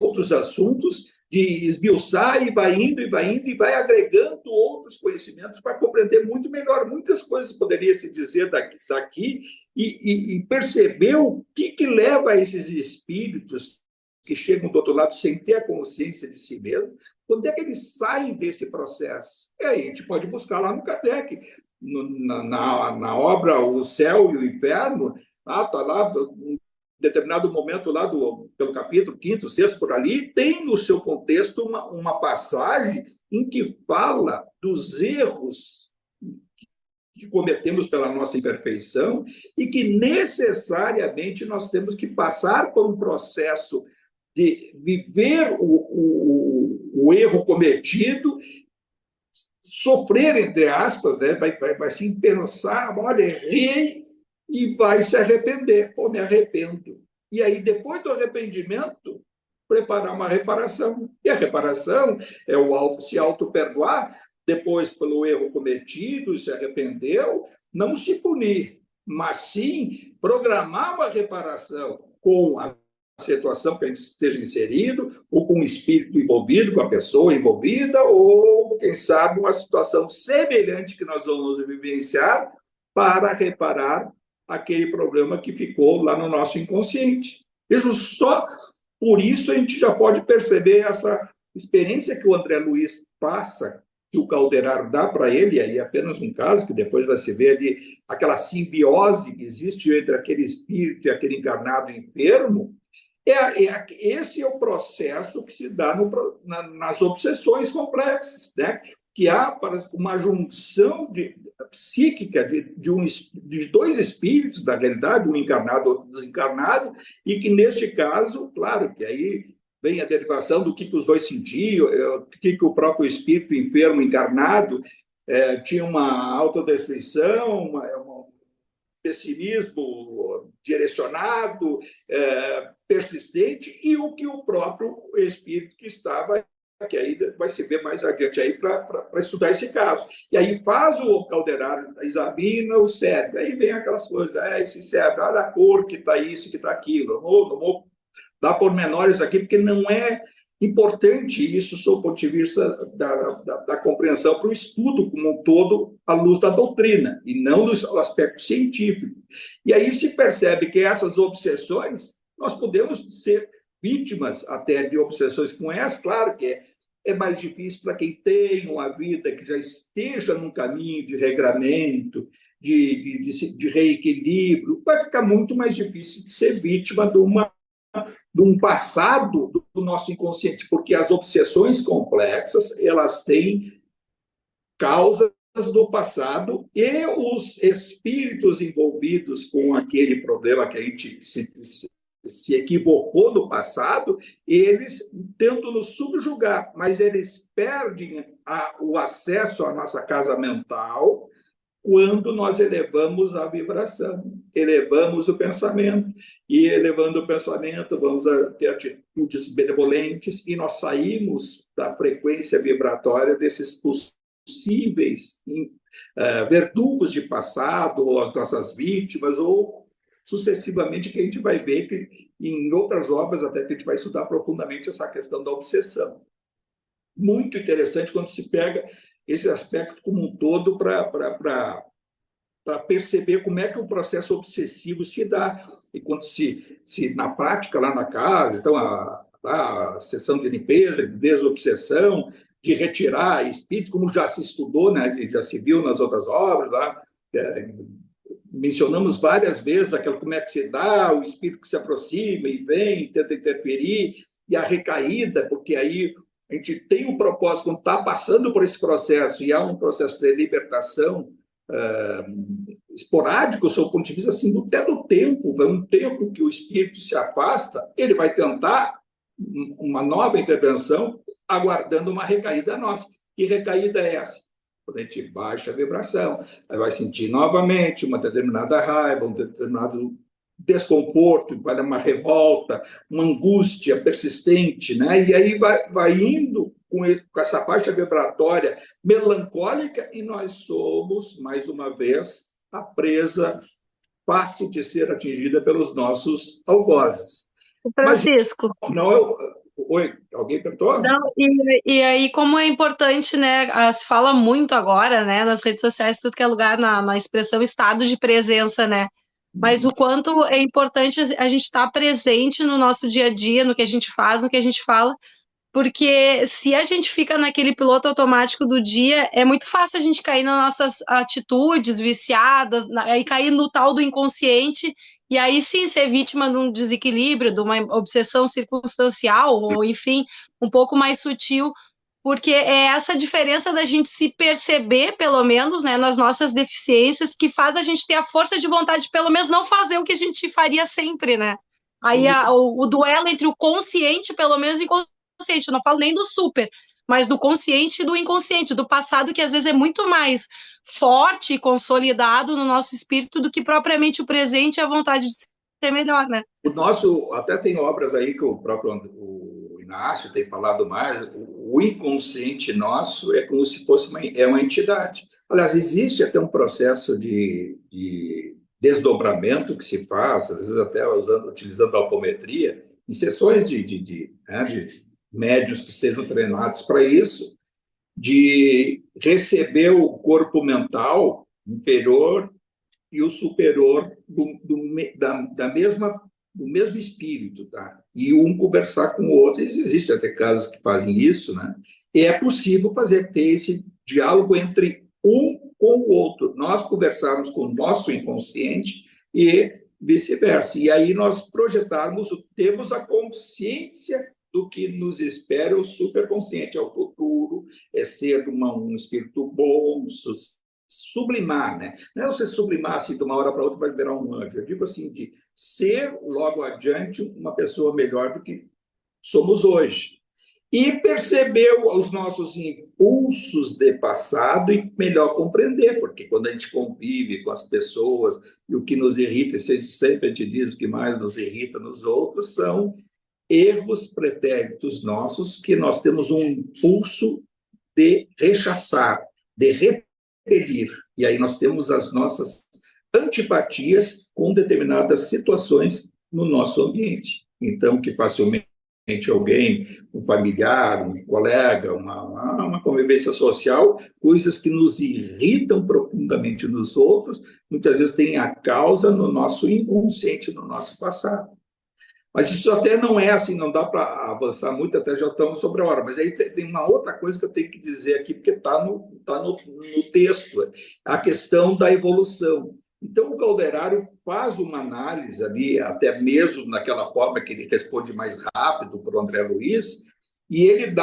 outros assuntos, de esmiuçar e vai indo, e vai indo, e vai agregando outros conhecimentos para compreender muito melhor. Muitas coisas poderia se dizer daqui e perceber o que leva a esses espíritos que chegam do outro lado sem ter a consciência de si mesmo, quando é que eles saem desse processo? E aí a gente pode buscar lá no Kardec, na obra O Céu e o Inferno, está lá, em determinado momento lá pelo capítulo 5º, 6º, por ali, tem no seu contexto uma passagem em que fala dos erros que cometemos pela nossa imperfeição e que necessariamente nós temos que passar por um processo de viver o erro cometido, sofrer, entre aspas, né? vai se pensar, olha, errei, e vai se arrepender, me arrependo. E aí, depois do arrependimento, preparar uma reparação. E a reparação é se auto-perdoar, depois pelo erro cometido, se arrependeu, não se punir, mas sim programar uma reparação com a situação que a gente esteja inserido, ou com o espírito envolvido, com a pessoa envolvida, ou, quem sabe, uma situação semelhante que nós vamos vivenciar para reparar aquele problema que ficou lá no nosso inconsciente. Veja só, por isso a gente já pode perceber essa experiência que o André Luiz passa, que o Calderaro dá para ele, e aí é apenas um caso, que depois vai se ver ali, aquela simbiose que existe entre aquele espírito e aquele encarnado enfermo. Esse é o processo que se dá nas obsessões complexas, né? Que há uma junção psíquica de dois espíritos, na realidade, um encarnado e outro desencarnado, e que, neste caso, claro, que aí vem a derivação do que os dois sentiam, o que o próprio espírito enfermo encarnado tinha uma autodestruição, um pessimismo direcionado, persistente, e o que o próprio espírito que estava, que aí vai se ver mais adiante aí para estudar esse caso. E aí faz o Calderaro, examina o cérebro, aí vem aquelas coisas, esse cérebro, olha a cor que está isso, que está aquilo, não vou dar pormenores aqui, porque não é importante isso, sob o ponto de vista da compreensão para o estudo como um todo, à luz da doutrina, e não do aspecto científico. E aí se percebe que essas obsessões, nós podemos ser vítimas até de obsessões com essas, claro que é mais difícil para quem tem uma vida que já esteja num caminho de regramento, de reequilíbrio. Vai ficar muito mais difícil de ser vítima de um passado do nosso inconsciente, porque as obsessões complexas, elas têm causas do passado e os espíritos envolvidos com aquele problema que a gente se equivocou no passado, eles tentam nos subjugar, mas eles perdem o acesso à nossa casa mental quando nós elevamos a vibração, elevamos o pensamento, e elevando o pensamento vamos ter atitudes benevolentes, e nós saímos da frequência vibratória desses possíveis verdugos de passado, ou as nossas vítimas, ou sucessivamente, que a gente vai ver que em outras obras, até que a gente vai estudar profundamente essa questão da obsessão. Muito interessante quando se pega esse aspecto como um todo para perceber como é que o processo obsessivo se dá. E quando se na prática, lá na casa, então a sessão de limpeza, de desobsessão, de retirar espíritos, como já se estudou, né, já se viu nas outras obras, lá, mencionamos várias vezes como é que se dá, o espírito que se aproxima e vem, tenta interferir, e a recaída, porque aí a gente tem um propósito, quando está passando por esse processo, e há um processo de libertação esporádico, sob o ponto de vista assim, até do tempo, vai um tempo que o espírito se afasta, ele vai tentar uma nova intervenção, aguardando uma recaída nossa. Que recaída é essa? Quando a gente baixa a vibração, aí vai sentir novamente uma determinada raiva, um determinado desconforto, vai dar uma revolta, uma angústia persistente, né? E aí vai indo com essa faixa vibratória melancólica, e nós somos, mais uma vez, a presa fácil de ser atingida pelos nossos algozes. Francisco. Mas, não, oi, alguém perguntou? Não, e aí, como é importante, né? Se fala muito agora, né, nas redes sociais, tudo que é lugar, na expressão estado de presença, né? Mas o quanto é importante a gente estar presente no nosso dia a dia, no que a gente faz, no que a gente fala, porque se a gente fica naquele piloto automático do dia, é muito fácil a gente cair nas nossas atitudes viciadas, aí cair no tal do inconsciente, e aí sim ser vítima de um desequilíbrio, de uma obsessão circunstancial, ou enfim, um pouco mais sutil, porque é essa diferença da gente se perceber, pelo menos, né, nas nossas deficiências, que faz a gente ter a força de vontade de, pelo menos, não fazer o que a gente faria sempre, né? Aí o duelo entre o consciente, pelo menos, e inconsciente, eu não falo nem do super, mas do consciente e do inconsciente, do passado, que às vezes é muito mais forte e consolidado no nosso espírito do que propriamente o presente e a vontade de ser melhor, né? O nosso, até tem obras aí que o próprio Inácio tem falado mais, o inconsciente nosso é como se fosse uma entidade. Aliás, existe até um processo de desdobramento que se faz, às vezes até utilizando a alpometria, em sessões de médios que sejam treinados para isso, de receber o corpo mental inferior e o superior do mesmo espírito, tá? E um conversar com o outro. Existem até casos que fazem isso, né? E é possível ter esse diálogo entre um com o outro. Nós conversarmos com o nosso inconsciente e vice-versa. E aí nós projetarmos, temos a consciência do que nos espera, o superconsciente, é o futuro, é ser um espírito bom, sublimar, né? Não é você sublimar assim de uma hora para outra vai virar um anjo. Eu digo assim, de ser logo adiante uma pessoa melhor do que somos hoje. E perceber os nossos impulsos de passado e melhor compreender, porque quando a gente convive com as pessoas e o que nos irrita, e sempre a gente diz o que mais nos irrita nos outros, são erros pretéritos nossos que nós temos um impulso de rechaçar, de repelir. E aí nós temos as nossas antipatias com determinadas situações no nosso ambiente. Então, que facilmente alguém, um familiar, um colega, uma convivência social, coisas que nos irritam profundamente nos outros, muitas vezes têm a causa no nosso inconsciente, no nosso passado. Mas isso até não é assim, não dá para avançar muito, até já estamos sobre a hora. Mas aí tem uma outra coisa que eu tenho que dizer aqui, porque está no texto, a questão da evolução. Então, o Calderaro faz uma análise ali, até mesmo naquela forma que ele responde mais rápido para o André Luiz, e ele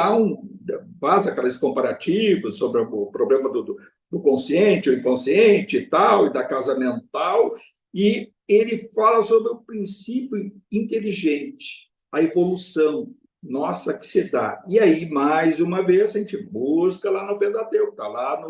faz aqueles comparativos sobre o problema do consciente, o inconsciente e tal, e da casa mental, e ele fala sobre o princípio inteligente, a evolução nossa que se dá. E aí, mais uma vez, a gente busca lá no Pentateuco, está lá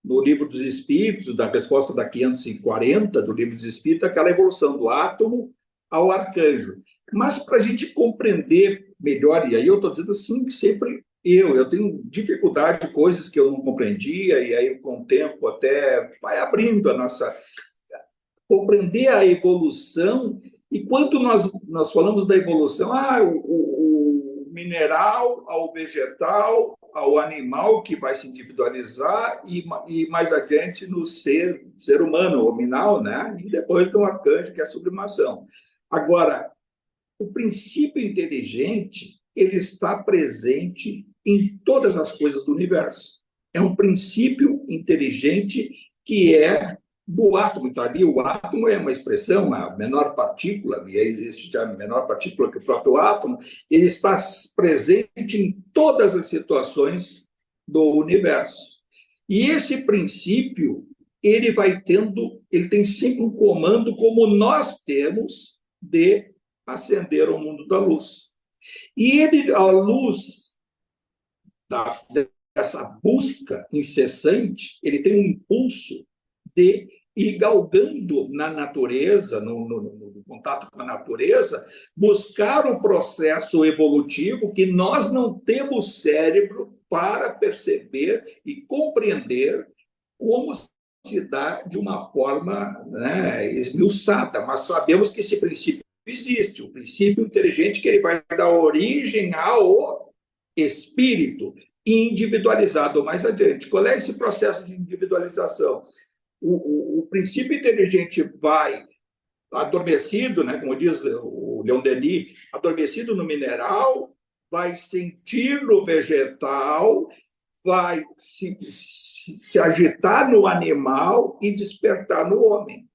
no Livro dos Espíritos, da resposta da 540 do Livro dos Espíritos, aquela evolução do átomo ao arcanjo. Mas para a gente compreender melhor, e aí eu estou dizendo assim, que sempre eu tenho dificuldade de coisas que eu não compreendia, e aí com o tempo até vai abrindo a nossa compreender a evolução. E quando nós falamos da evolução, o mineral ao vegetal, ao animal que vai se individualizar e mais adiante no ser humano, o nominal, né? E depois do arcanjo, que é a sublimação. Agora, o princípio inteligente ele está presente em todas as coisas do universo. É um princípio inteligente que é do átomo. Então, ali o átomo é uma expressão, a menor partícula, e aí existe a menor partícula que o próprio átomo, ele está presente em todas as situações do universo. E esse princípio, ele tem sempre um comando, como nós temos, de acender o mundo da luz. E ele, à luz dessa busca incessante, ele tem um impulso de ir galgando na natureza, no contato com a natureza, buscar o processo evolutivo que nós não temos cérebro para perceber e compreender como se dá de uma forma, né, esmiuçada, mas sabemos que esse princípio existe, o princípio inteligente que ele vai dar origem ao espírito individualizado mais adiante. Qual é esse processo de individualização? O princípio inteligente vai adormecido, né, como diz o Leon Denis, adormecido no mineral, vai sentir no vegetal, vai se agitar no animal e despertar no homem,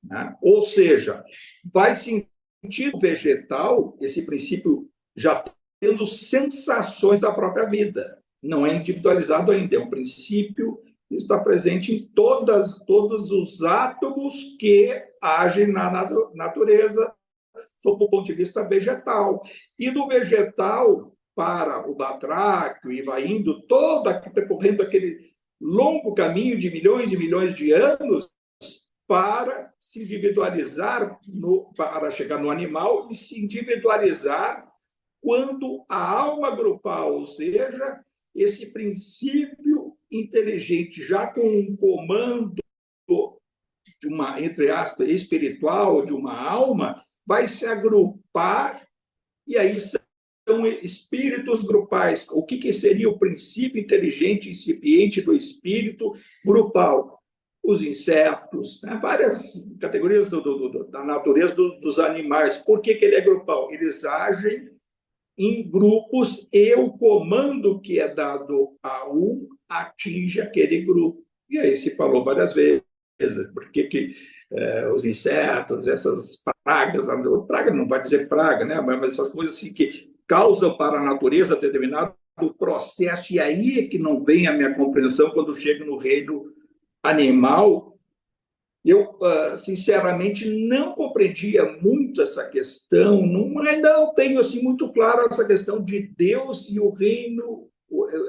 né? Ou seja, vai sentir no vegetal, esse princípio já tendo sensações da própria vida. Não é individualizado ainda, é um princípio que está presente em todos os átomos que agem na natureza, sob o ponto de vista vegetal. E do vegetal para o batráquio, e vai indo percorrendo aquele longo caminho de milhões e milhões de anos para se individualizar, para chegar no animal e se individualizar quando a alma grupal, ou seja, esse princípio inteligente, já com um comando de uma, entre aspas, espiritual, de uma alma, vai se agrupar, e aí são espíritos grupais. O que seria o princípio inteligente incipiente do espírito grupal? Os insetos, né? Várias categorias da natureza dos animais. Por que ele é grupal? Eles agem em grupos e o comando que é dado a um atinge aquele grupo. E aí se falou várias vezes, por que os insetos, essas pragas, praga não vai dizer praga, né? Mas essas coisas assim que causam para a natureza determinado processo, e aí é que não vem a minha compreensão quando chego no reino animal. Eu, sinceramente, não compreendia muito essa questão, ainda não tenho assim, muito claro essa questão de Deus e o reino,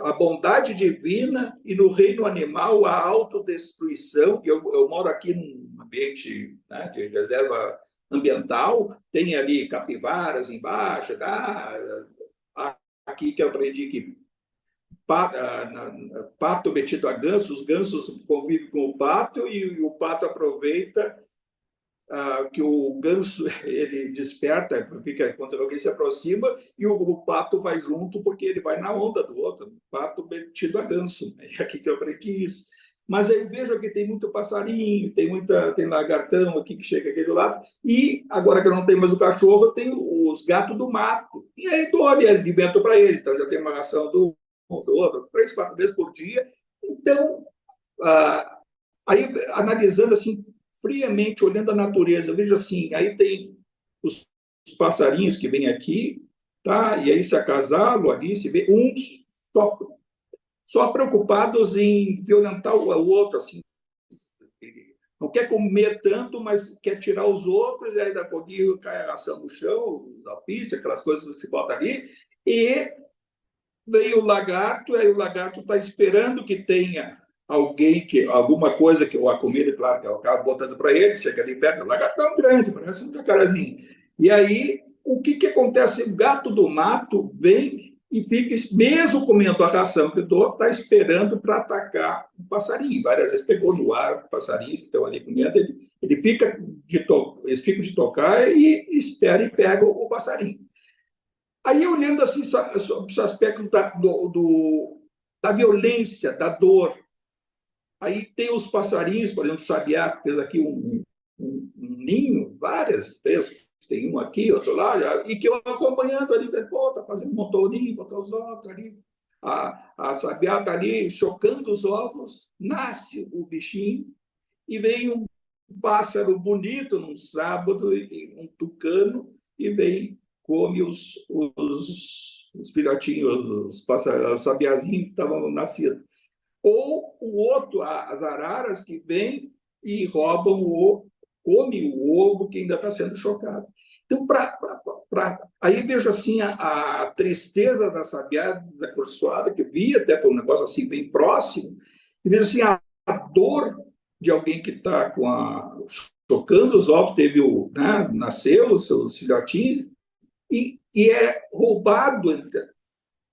a bondade divina, e no reino animal a autodestruição. Eu moro aqui num ambiente, né, de reserva ambiental, tem ali capivaras embaixo, aqui que eu aprendi que pato metido a ganso, os gansos convivem com o pato e o pato aproveita que o ganso ele desperta, fica quando alguém se aproxima, e o pato vai junto porque ele vai na onda do outro, pato metido a ganso. É aqui que eu aprendi isso. mas eu vejo que tem muito passarinho, tem lagartão aqui que chega aqui do lado, e agora que eu não tenho mais o cachorro, eu tenho os gatos do mato. E aí dou alimento para eles, então já tem uma ração do outro, 3, 4 vezes por dia. Então, aí analisando assim, friamente, olhando a natureza, eu vejo assim, aí tem os passarinhos que vêm aqui, tá? E aí se acasalo ali, se vê uns só preocupados em violentar o outro, assim, não quer comer tanto, mas quer tirar os outros, e aí da pouquinho cai a ração no chão, a pista, aquelas coisas que se bota ali, e vem o lagarto, aí o lagarto está esperando que tenha alguém, alguma coisa, que a comida, claro, que eu acabo botando para ele, chega ali perto, o lagarto é um grande, parece um jacarezinho. E aí, o que acontece? O gato do mato vem e fica, mesmo comendo a ração que eu dou, está esperando para atacar o passarinho. Várias vezes pegou no ar passarinhos que estão ali comendo, ele fica eles ficam de tocar e espera e pega o passarinho. Aí, olhando assim, sobre esse aspecto da violência, da dor, aí tem os passarinhos, por exemplo, o sabiá, que fez aqui um ninho várias vezes, tem um aqui, outro lá, e que eu acompanhando ali, pô, tá fazendo um motorinho, botou os ovos ali. A sabiá está ali chocando os ovos, nasce o bichinho, e vem um pássaro bonito num sábado, um tucano, e vem, come os filhotinhos, os sabiazinhos que estavam nascidos. Ou o outro, as araras que vêm e roubam come o ovo que ainda está sendo chocado. Então, aí vejo assim a tristeza da sabiá desacursoada, que vi até por um negócio assim bem próximo, e vejo assim a dor de alguém que está chocando os ovos, nasceu os seus filhotinhos, e é roubado,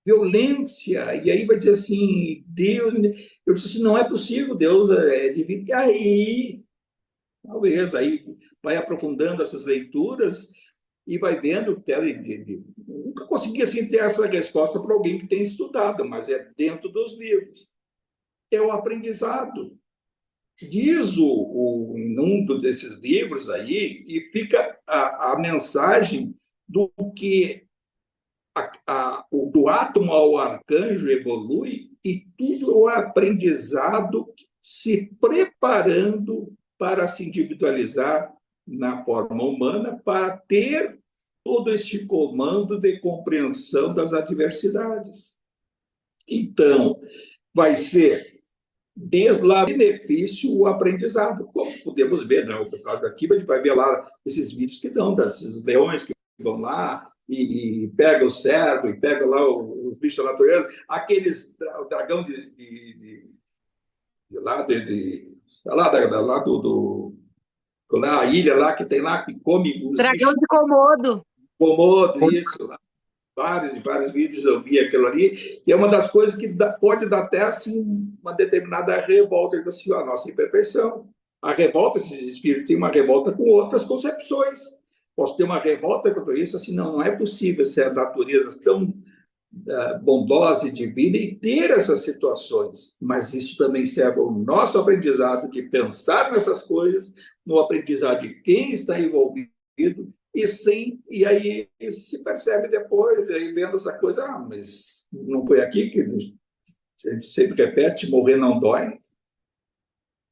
violência, e aí vai dizer assim, Deus, eu disse assim, não é possível, Deus é divino, e aí, talvez, aí vai aprofundando essas leituras e vai vendo, nunca consegui assim, ter essa resposta para alguém que tem estudado, mas é dentro dos livros. É o aprendizado. Diz em um desses livros aí, e fica a mensagem do que do átomo ao arcanjo evolui, e tudo é aprendizado se preparando para se individualizar na forma humana, para ter todo este comando de compreensão das adversidades. Então, vai ser desde lá benefício o aprendizado, como podemos ver, né? Por causa daqui, a gente vai ver lá esses vídeos que dão, desses leões que vão lá e pega o cervo, e pega lá os bichos da natureza, o dragão lá lá a ilha lá que tem lá, que come os Dragão bichos. de Komodo. Komodo, isso, lá. Vários vídeos eu vi aquilo ali, e é uma das coisas que pode dar até assim, uma determinada revolta, assim, a nossa imperfeição. A revolta, esses espíritos têm uma revolta com outras concepções. Posso ter uma revolta contra isso, assim, não é possível ser a natureza tão bondosa e divina e ter essas situações, mas isso também serve ao nosso aprendizado de pensar nessas coisas, no aprendizado de quem está envolvido, e aí se percebe depois, aí vendo essa coisa, mas não foi aqui que a gente sempre repete, morrer não dói.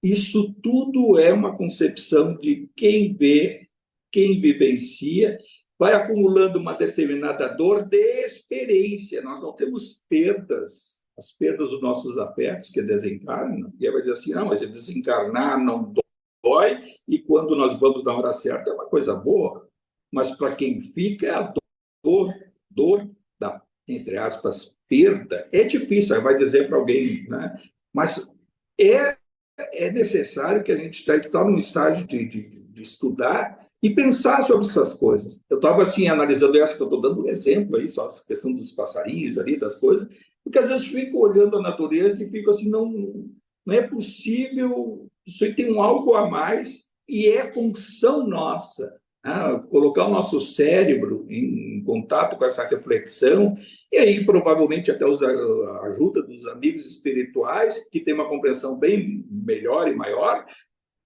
Isso tudo é uma concepção de quem vê, quem vivencia, vai acumulando uma determinada dor de experiência. Nós não temos perdas, as perdas dos nossos afetos que desencarnam, e aí vai dizer assim, não, mas desencarnar não dói, e quando nós vamos na hora certa é uma coisa boa, mas para quem fica é a dor da, entre aspas, perda. É difícil, aí vai dizer para alguém, né? Mas é necessário que a gente está num estágio de estudar e pensar sobre essas coisas. Eu estava assim, analisando essa, que eu estou dando um exemplo aí, só essa questão dos passarinhos ali, das coisas, porque às vezes fico olhando a natureza e fico assim, não é possível, isso aí tem um algo a mais e é função nossa. Colocar o nosso cérebro em contato com essa reflexão, e aí provavelmente até a ajuda dos amigos espirituais, que tem uma compreensão bem melhor e maior,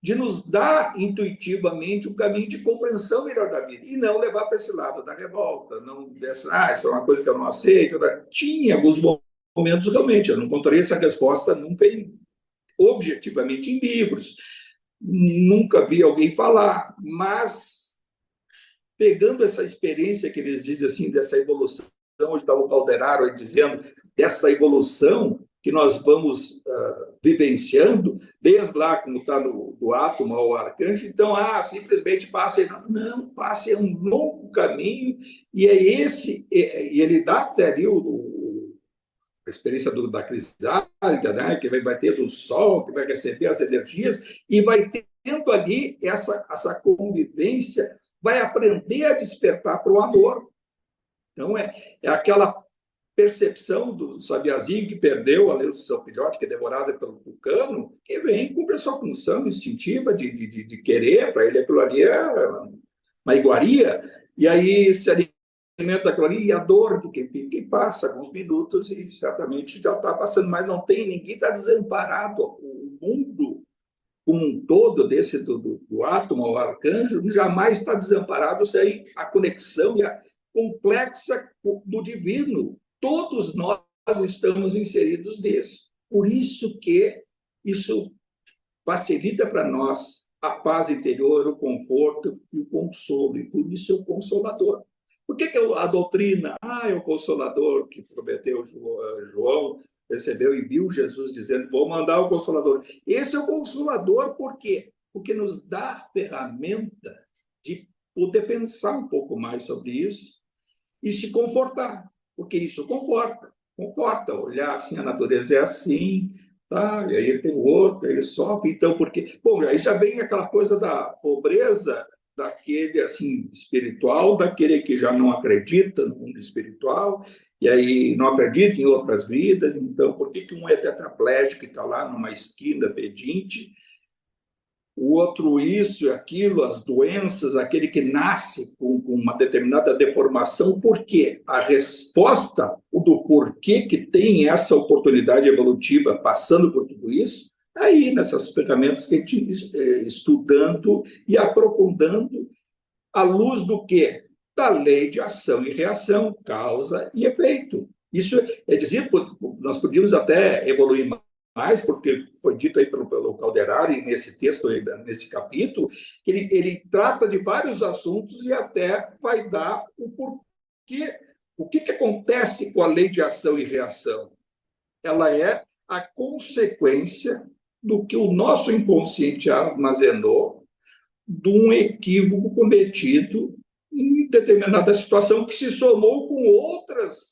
de nos dar intuitivamente um caminho de compreensão melhor da vida, e não levar para esse lado da revolta, não dessa, isso é uma coisa que eu não aceito. Tinha alguns momentos, realmente, eu não encontrei essa resposta nunca objetivamente em livros, nunca vi alguém falar, mas pegando essa experiência que eles dizem assim, dessa evolução, hoje estava o Calderaro aí dizendo, dessa evolução que nós vamos vivenciando, desde lá, como está do átomo ao arcanjo, então, simplesmente passe, não, passe um longo caminho, e é esse, e ele dá até ali a experiência da crisálida, né, que vai ter do sol, que vai receber as energias, e vai tendo ali essa convivência, vai aprender a despertar para o amor. Então, é aquela percepção do sabiazinho que perdeu a lei do seu filhote, que é devorada pelo tucano, que vem com essa função instintiva de querer, para ele aquilo ali é uma iguaria, e aí se alimenta daquilo ali, e a dor de quem passa alguns minutos e certamente já está passando, mas não tem, ninguém está desamparado. O mundo como um todo, do átomo ao arcanjo, jamais está desamparado sem a conexão e a complexa do divino. Todos nós estamos inseridos nisso. Por isso que isso facilita para nós a paz interior, o conforto e o consolo. E por isso é o Consolador. Por que a doutrina, é o Consolador que prometeu João, recebeu e viu Jesus dizendo, vou mandar o Consolador. Esse é o Consolador por quê? Porque nos dá a ferramenta de poder pensar um pouco mais sobre isso e se confortar, porque isso conforta, olhar assim, a natureza é assim, tá? E aí tem o outro, aí sofre, então, porque... Bom, aí já vem aquela coisa da pobreza daquele, assim, espiritual, daquele que já não acredita no mundo espiritual, e aí não acredita em outras vidas, então, por que um é tetraplégico e está lá numa esquina pedinte, o outro isso e aquilo, as doenças, aquele que nasce com uma determinada deformação, por quê? A resposta do porquê que tem essa oportunidade evolutiva passando por tudo isso, aí nessas ferramentas que a gente estudando e aprofundando à luz do quê? Da lei de ação e reação, causa e efeito. Isso é dizer, nós podíamos até evoluir mais, porque foi dito aí pelo Calderari, nesse texto, nesse capítulo, que ele trata de vários assuntos e até vai dar o porquê. O que acontece com a lei de ação e reação? Ela é a consequência do que o nosso inconsciente armazenou de um equívoco cometido em determinada situação que se somou com outras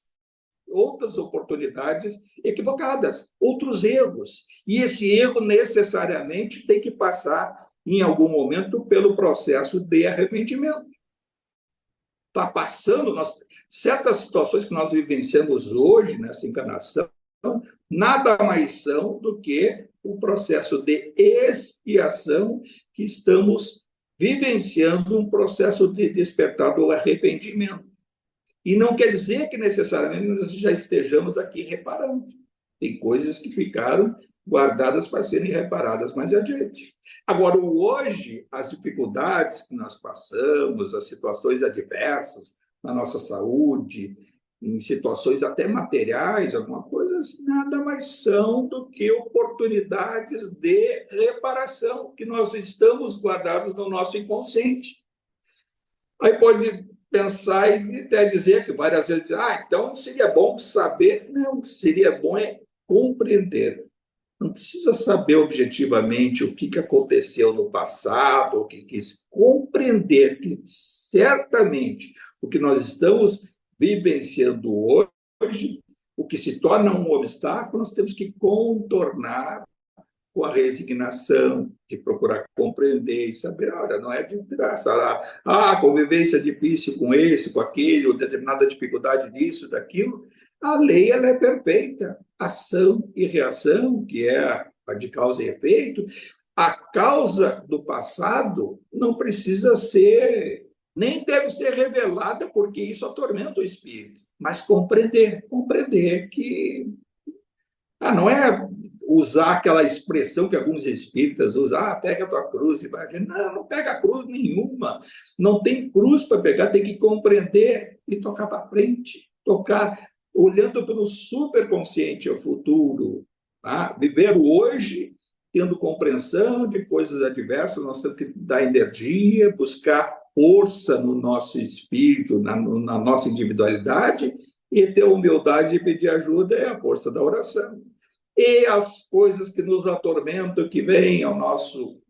oportunidades equivocadas, outros erros. E esse erro necessariamente tem que passar, em algum momento, pelo processo de arrependimento. Está passando, certas situações que nós vivenciamos hoje, nessa encarnação, nada mais são do que o processo de expiação que estamos vivenciando, um processo de despertar do arrependimento. E não quer dizer que necessariamente nós já estejamos aqui reparando. Tem coisas que ficaram guardadas para serem reparadas mais adiante. Agora, hoje, as dificuldades que nós passamos, as situações adversas na nossa saúde, em situações até materiais, alguma coisa, nada mais são do que oportunidades de reparação que nós estamos guardados no nosso inconsciente. Aí pode pensar e até dizer que várias vezes, então seria bom saber. Não, seria bom compreender. Não precisa saber objetivamente o que aconteceu no passado, o que quis compreender que certamente o que nós estamos vivenciando hoje, o que se torna um obstáculo, nós temos que contornar com a resignação, de procurar compreender e saber, olha, não é de graça. Convivência difícil com esse, com aquele, ou determinada dificuldade disso, daquilo. A lei ela é perfeita. Ação e reação, que é a de causa e efeito, a causa do passado não precisa ser nem deve ser revelada, porque isso atormenta o espírito, mas compreender que não é usar aquela expressão que alguns espíritas usam, pega a tua cruz e vai. Não, não pega cruz nenhuma. Não tem cruz para pegar, tem que compreender e tocar para frente. Tocar olhando pelo superconsciente ao futuro. Tá? Viver o hoje, tendo compreensão de coisas adversas, nós temos que dar energia, buscar força no nosso espírito, na nossa individualidade, e ter a humildade de pedir ajuda é a força da oração. E as coisas que nos atormentam, que vêm ao nosso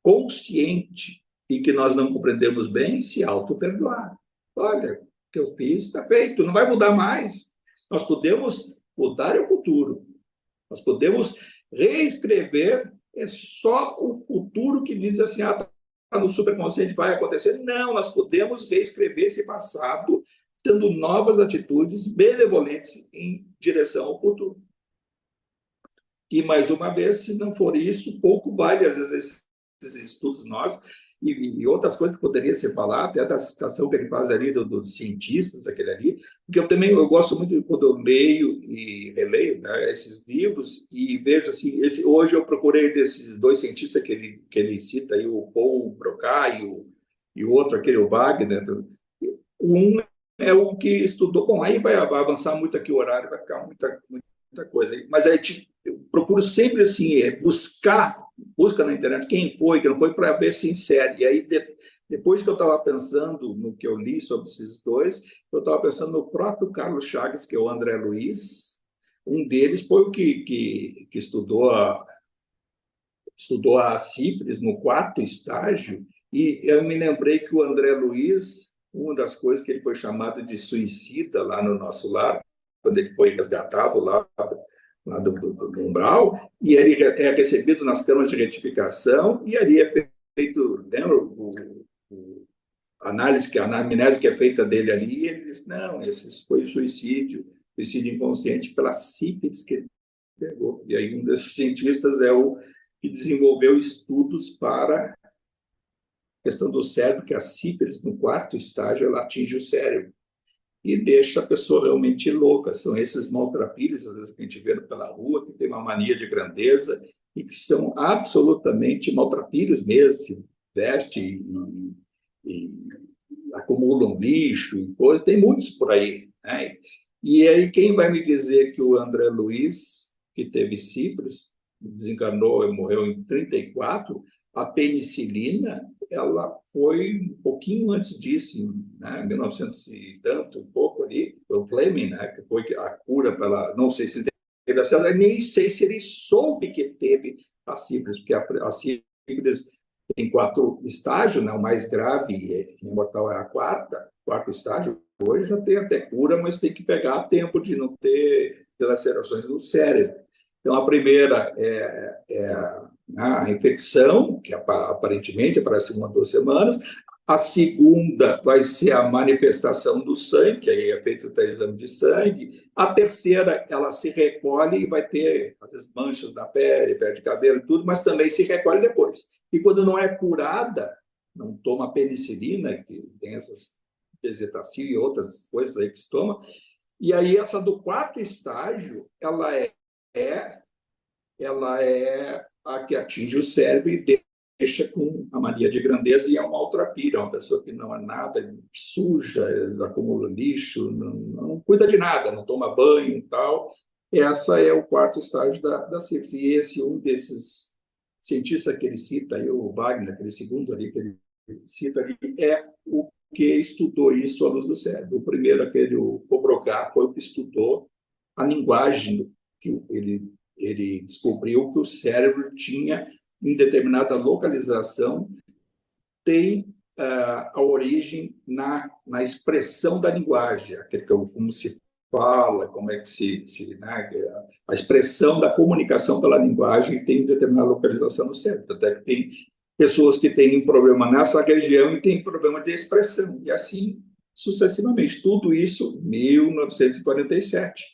consciente e que nós não compreendemos bem, se auto-perdoar. Olha, o que eu fiz está feito, não vai mudar mais. Nós podemos mudar o futuro. Nós podemos reescrever, é só o futuro que diz assim, tá no superconsciente, vai acontecer. Não, nós podemos reescrever esse passado, dando novas atitudes benevolentes em direção ao futuro. E, mais uma vez, se não for isso, pouco vale, às vezes, esses estudos nossos e outras coisas que poderia ser falado, até da citação que ele faz ali dos cientistas, aquele ali, porque eu gosto muito quando eu leio e releio, né, esses livros e vejo assim, hoje eu procurei desses dois cientistas que ele cita, aí, o Paul Broca e o outro, aquele, o Wagner. Um é o que estudou, bom, aí vai avançar muito aqui o horário, vai ficar muita coisa, mas aí eu procuro sempre assim, busca na internet quem não foi, para ver se insere. E aí, depois que eu estava pensando no que eu li sobre esses dois, eu estava pensando no próprio Carlos Chagas, que é o André Luiz. Um deles foi o que estudou a CIPRES no 4º estágio, e eu me lembrei que o André Luiz, uma das coisas que ele foi chamado de suicida lá no nosso lar, quando ele foi resgatado lá do umbral, e ele é recebido nas câmaras de retificação, e ali é feito, lembra, a anamnese que é feita dele ali, e ele diz, não, esse foi suicídio inconsciente pela sífilis que ele pegou. E aí um desses cientistas é o que desenvolveu estudos para a questão do cérebro, que a sífilis, no 4º estágio, ela atinge o cérebro e deixa a pessoa realmente louca. São esses maltrapilhos, às vezes, que a gente vê pela rua, que tem uma mania de grandeza e que são absolutamente maltrapilhos mesmo, se veste e acumulam lixo e coisas. Tem muitos por aí, né? E aí quem vai me dizer que o André Luiz, que teve sífilis, desencarnou e morreu em 34, a penicilina, ela foi um pouquinho antes disso, né? 1900 e tanto, um pouco ali, o Fleming, né? Que foi a cura pela, não sei se ele teve a célula, nem sei se ele soube que teve a sífilis, porque a sífilis tem 4 estágios, né? O mais grave e mortal é a 4º estágio. Hoje já tem até cura, mas tem que pegar a tempo de não ter lacerações no cérebro. Então, a primeira é a infecção, que aparentemente aparece 1 a 2 semanas. A segunda vai ser a manifestação do sangue, que aí é feito o exame de sangue. A terceira, ela se recolhe e vai ter as manchas na pele, perde cabelo e tudo, mas também se recolhe depois. E quando não é curada, não toma penicilina, que tem essas bezetacil e outras coisas aí que se toma. E aí essa do 4º estágio, ela é a que atinge o cérebro e deixa com a mania de grandeza e é uma maltrapilho, uma pessoa que não é nada, suja, acumula lixo, não cuida de nada, não toma banho e tal. Essa é o 4º estágio da sífilis. E esse, um desses cientistas que ele cita, aí, o Wagner, aquele segundo ali que ele cita ali, é o que estudou isso à luz do cérebro. O primeiro, aquele, o Broca, foi o que estudou a linguagem, que ele descobriu que o cérebro tinha, em determinada localização, tem a origem na expressão da linguagem, como se fala, como é que né, a expressão da comunicação pela linguagem tem determinada localização no cérebro. Até que tem pessoas que têm problema nessa região e têm problema de expressão, e assim sucessivamente. Tudo isso em 1947.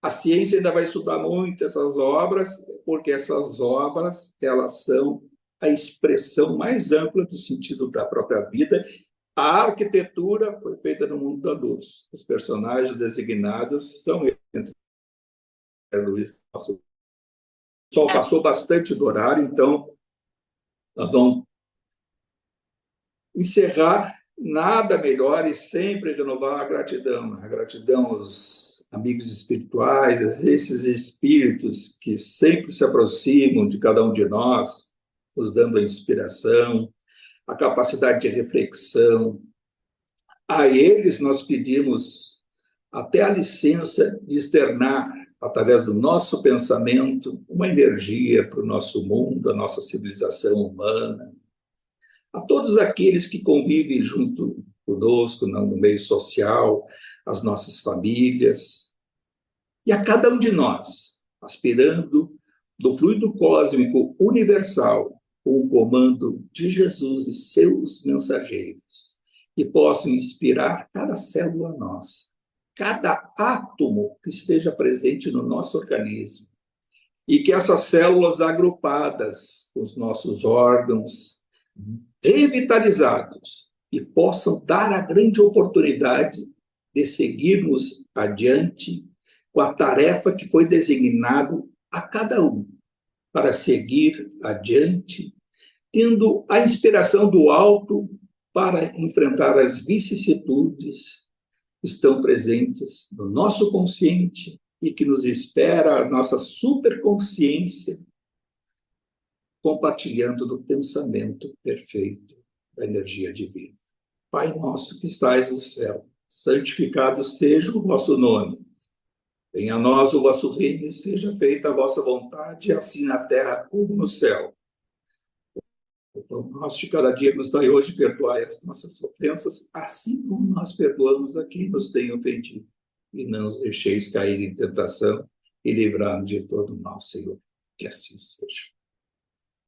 A ciência ainda vai estudar muito essas obras, porque essas obras elas são a expressão mais ampla do sentido da própria vida, A arquitetura foi feita no mundo da luz. Os personagens designados são eles, entre Luiz. O sol passou bastante do horário, então nós vamos encerrar. Nada melhor e sempre renovar a gratidão. A gratidão aos amigos espirituais, esses espíritos que sempre se aproximam de cada um de nós, nos dando a inspiração, a capacidade de reflexão. A eles nós pedimos até a licença de externar, através do nosso pensamento, uma energia para o nosso mundo, a nossa civilização humana. A todos aqueles que convivem junto conosco no meio social, as nossas famílias, e a cada um de nós, aspirando do fluido cósmico universal, com o comando de Jesus e seus mensageiros, que possam inspirar cada célula nossa, cada átomo que esteja presente no nosso organismo, e que essas células agrupadas com os nossos órgãos, revitalizados, e possam dar a grande oportunidade de seguirmos adiante com a tarefa que foi designado a cada um, para seguir adiante, tendo a inspiração do alto para enfrentar as vicissitudes que estão presentes no nosso consciente e que nos espera a nossa superconsciência, compartilhando do pensamento perfeito da energia divina. Pai nosso que estais no céu, santificado seja o vosso nome. Venha a nós o vosso reino e seja feita a vossa vontade, assim na terra como no céu. O pão nosso de cada dia nos dai hoje, perdoai as nossas ofensas, assim como nós perdoamos a quem nos tem ofendido. E não os deixeis cair em tentação e livrar-nos de todo mal, Senhor. Que assim seja.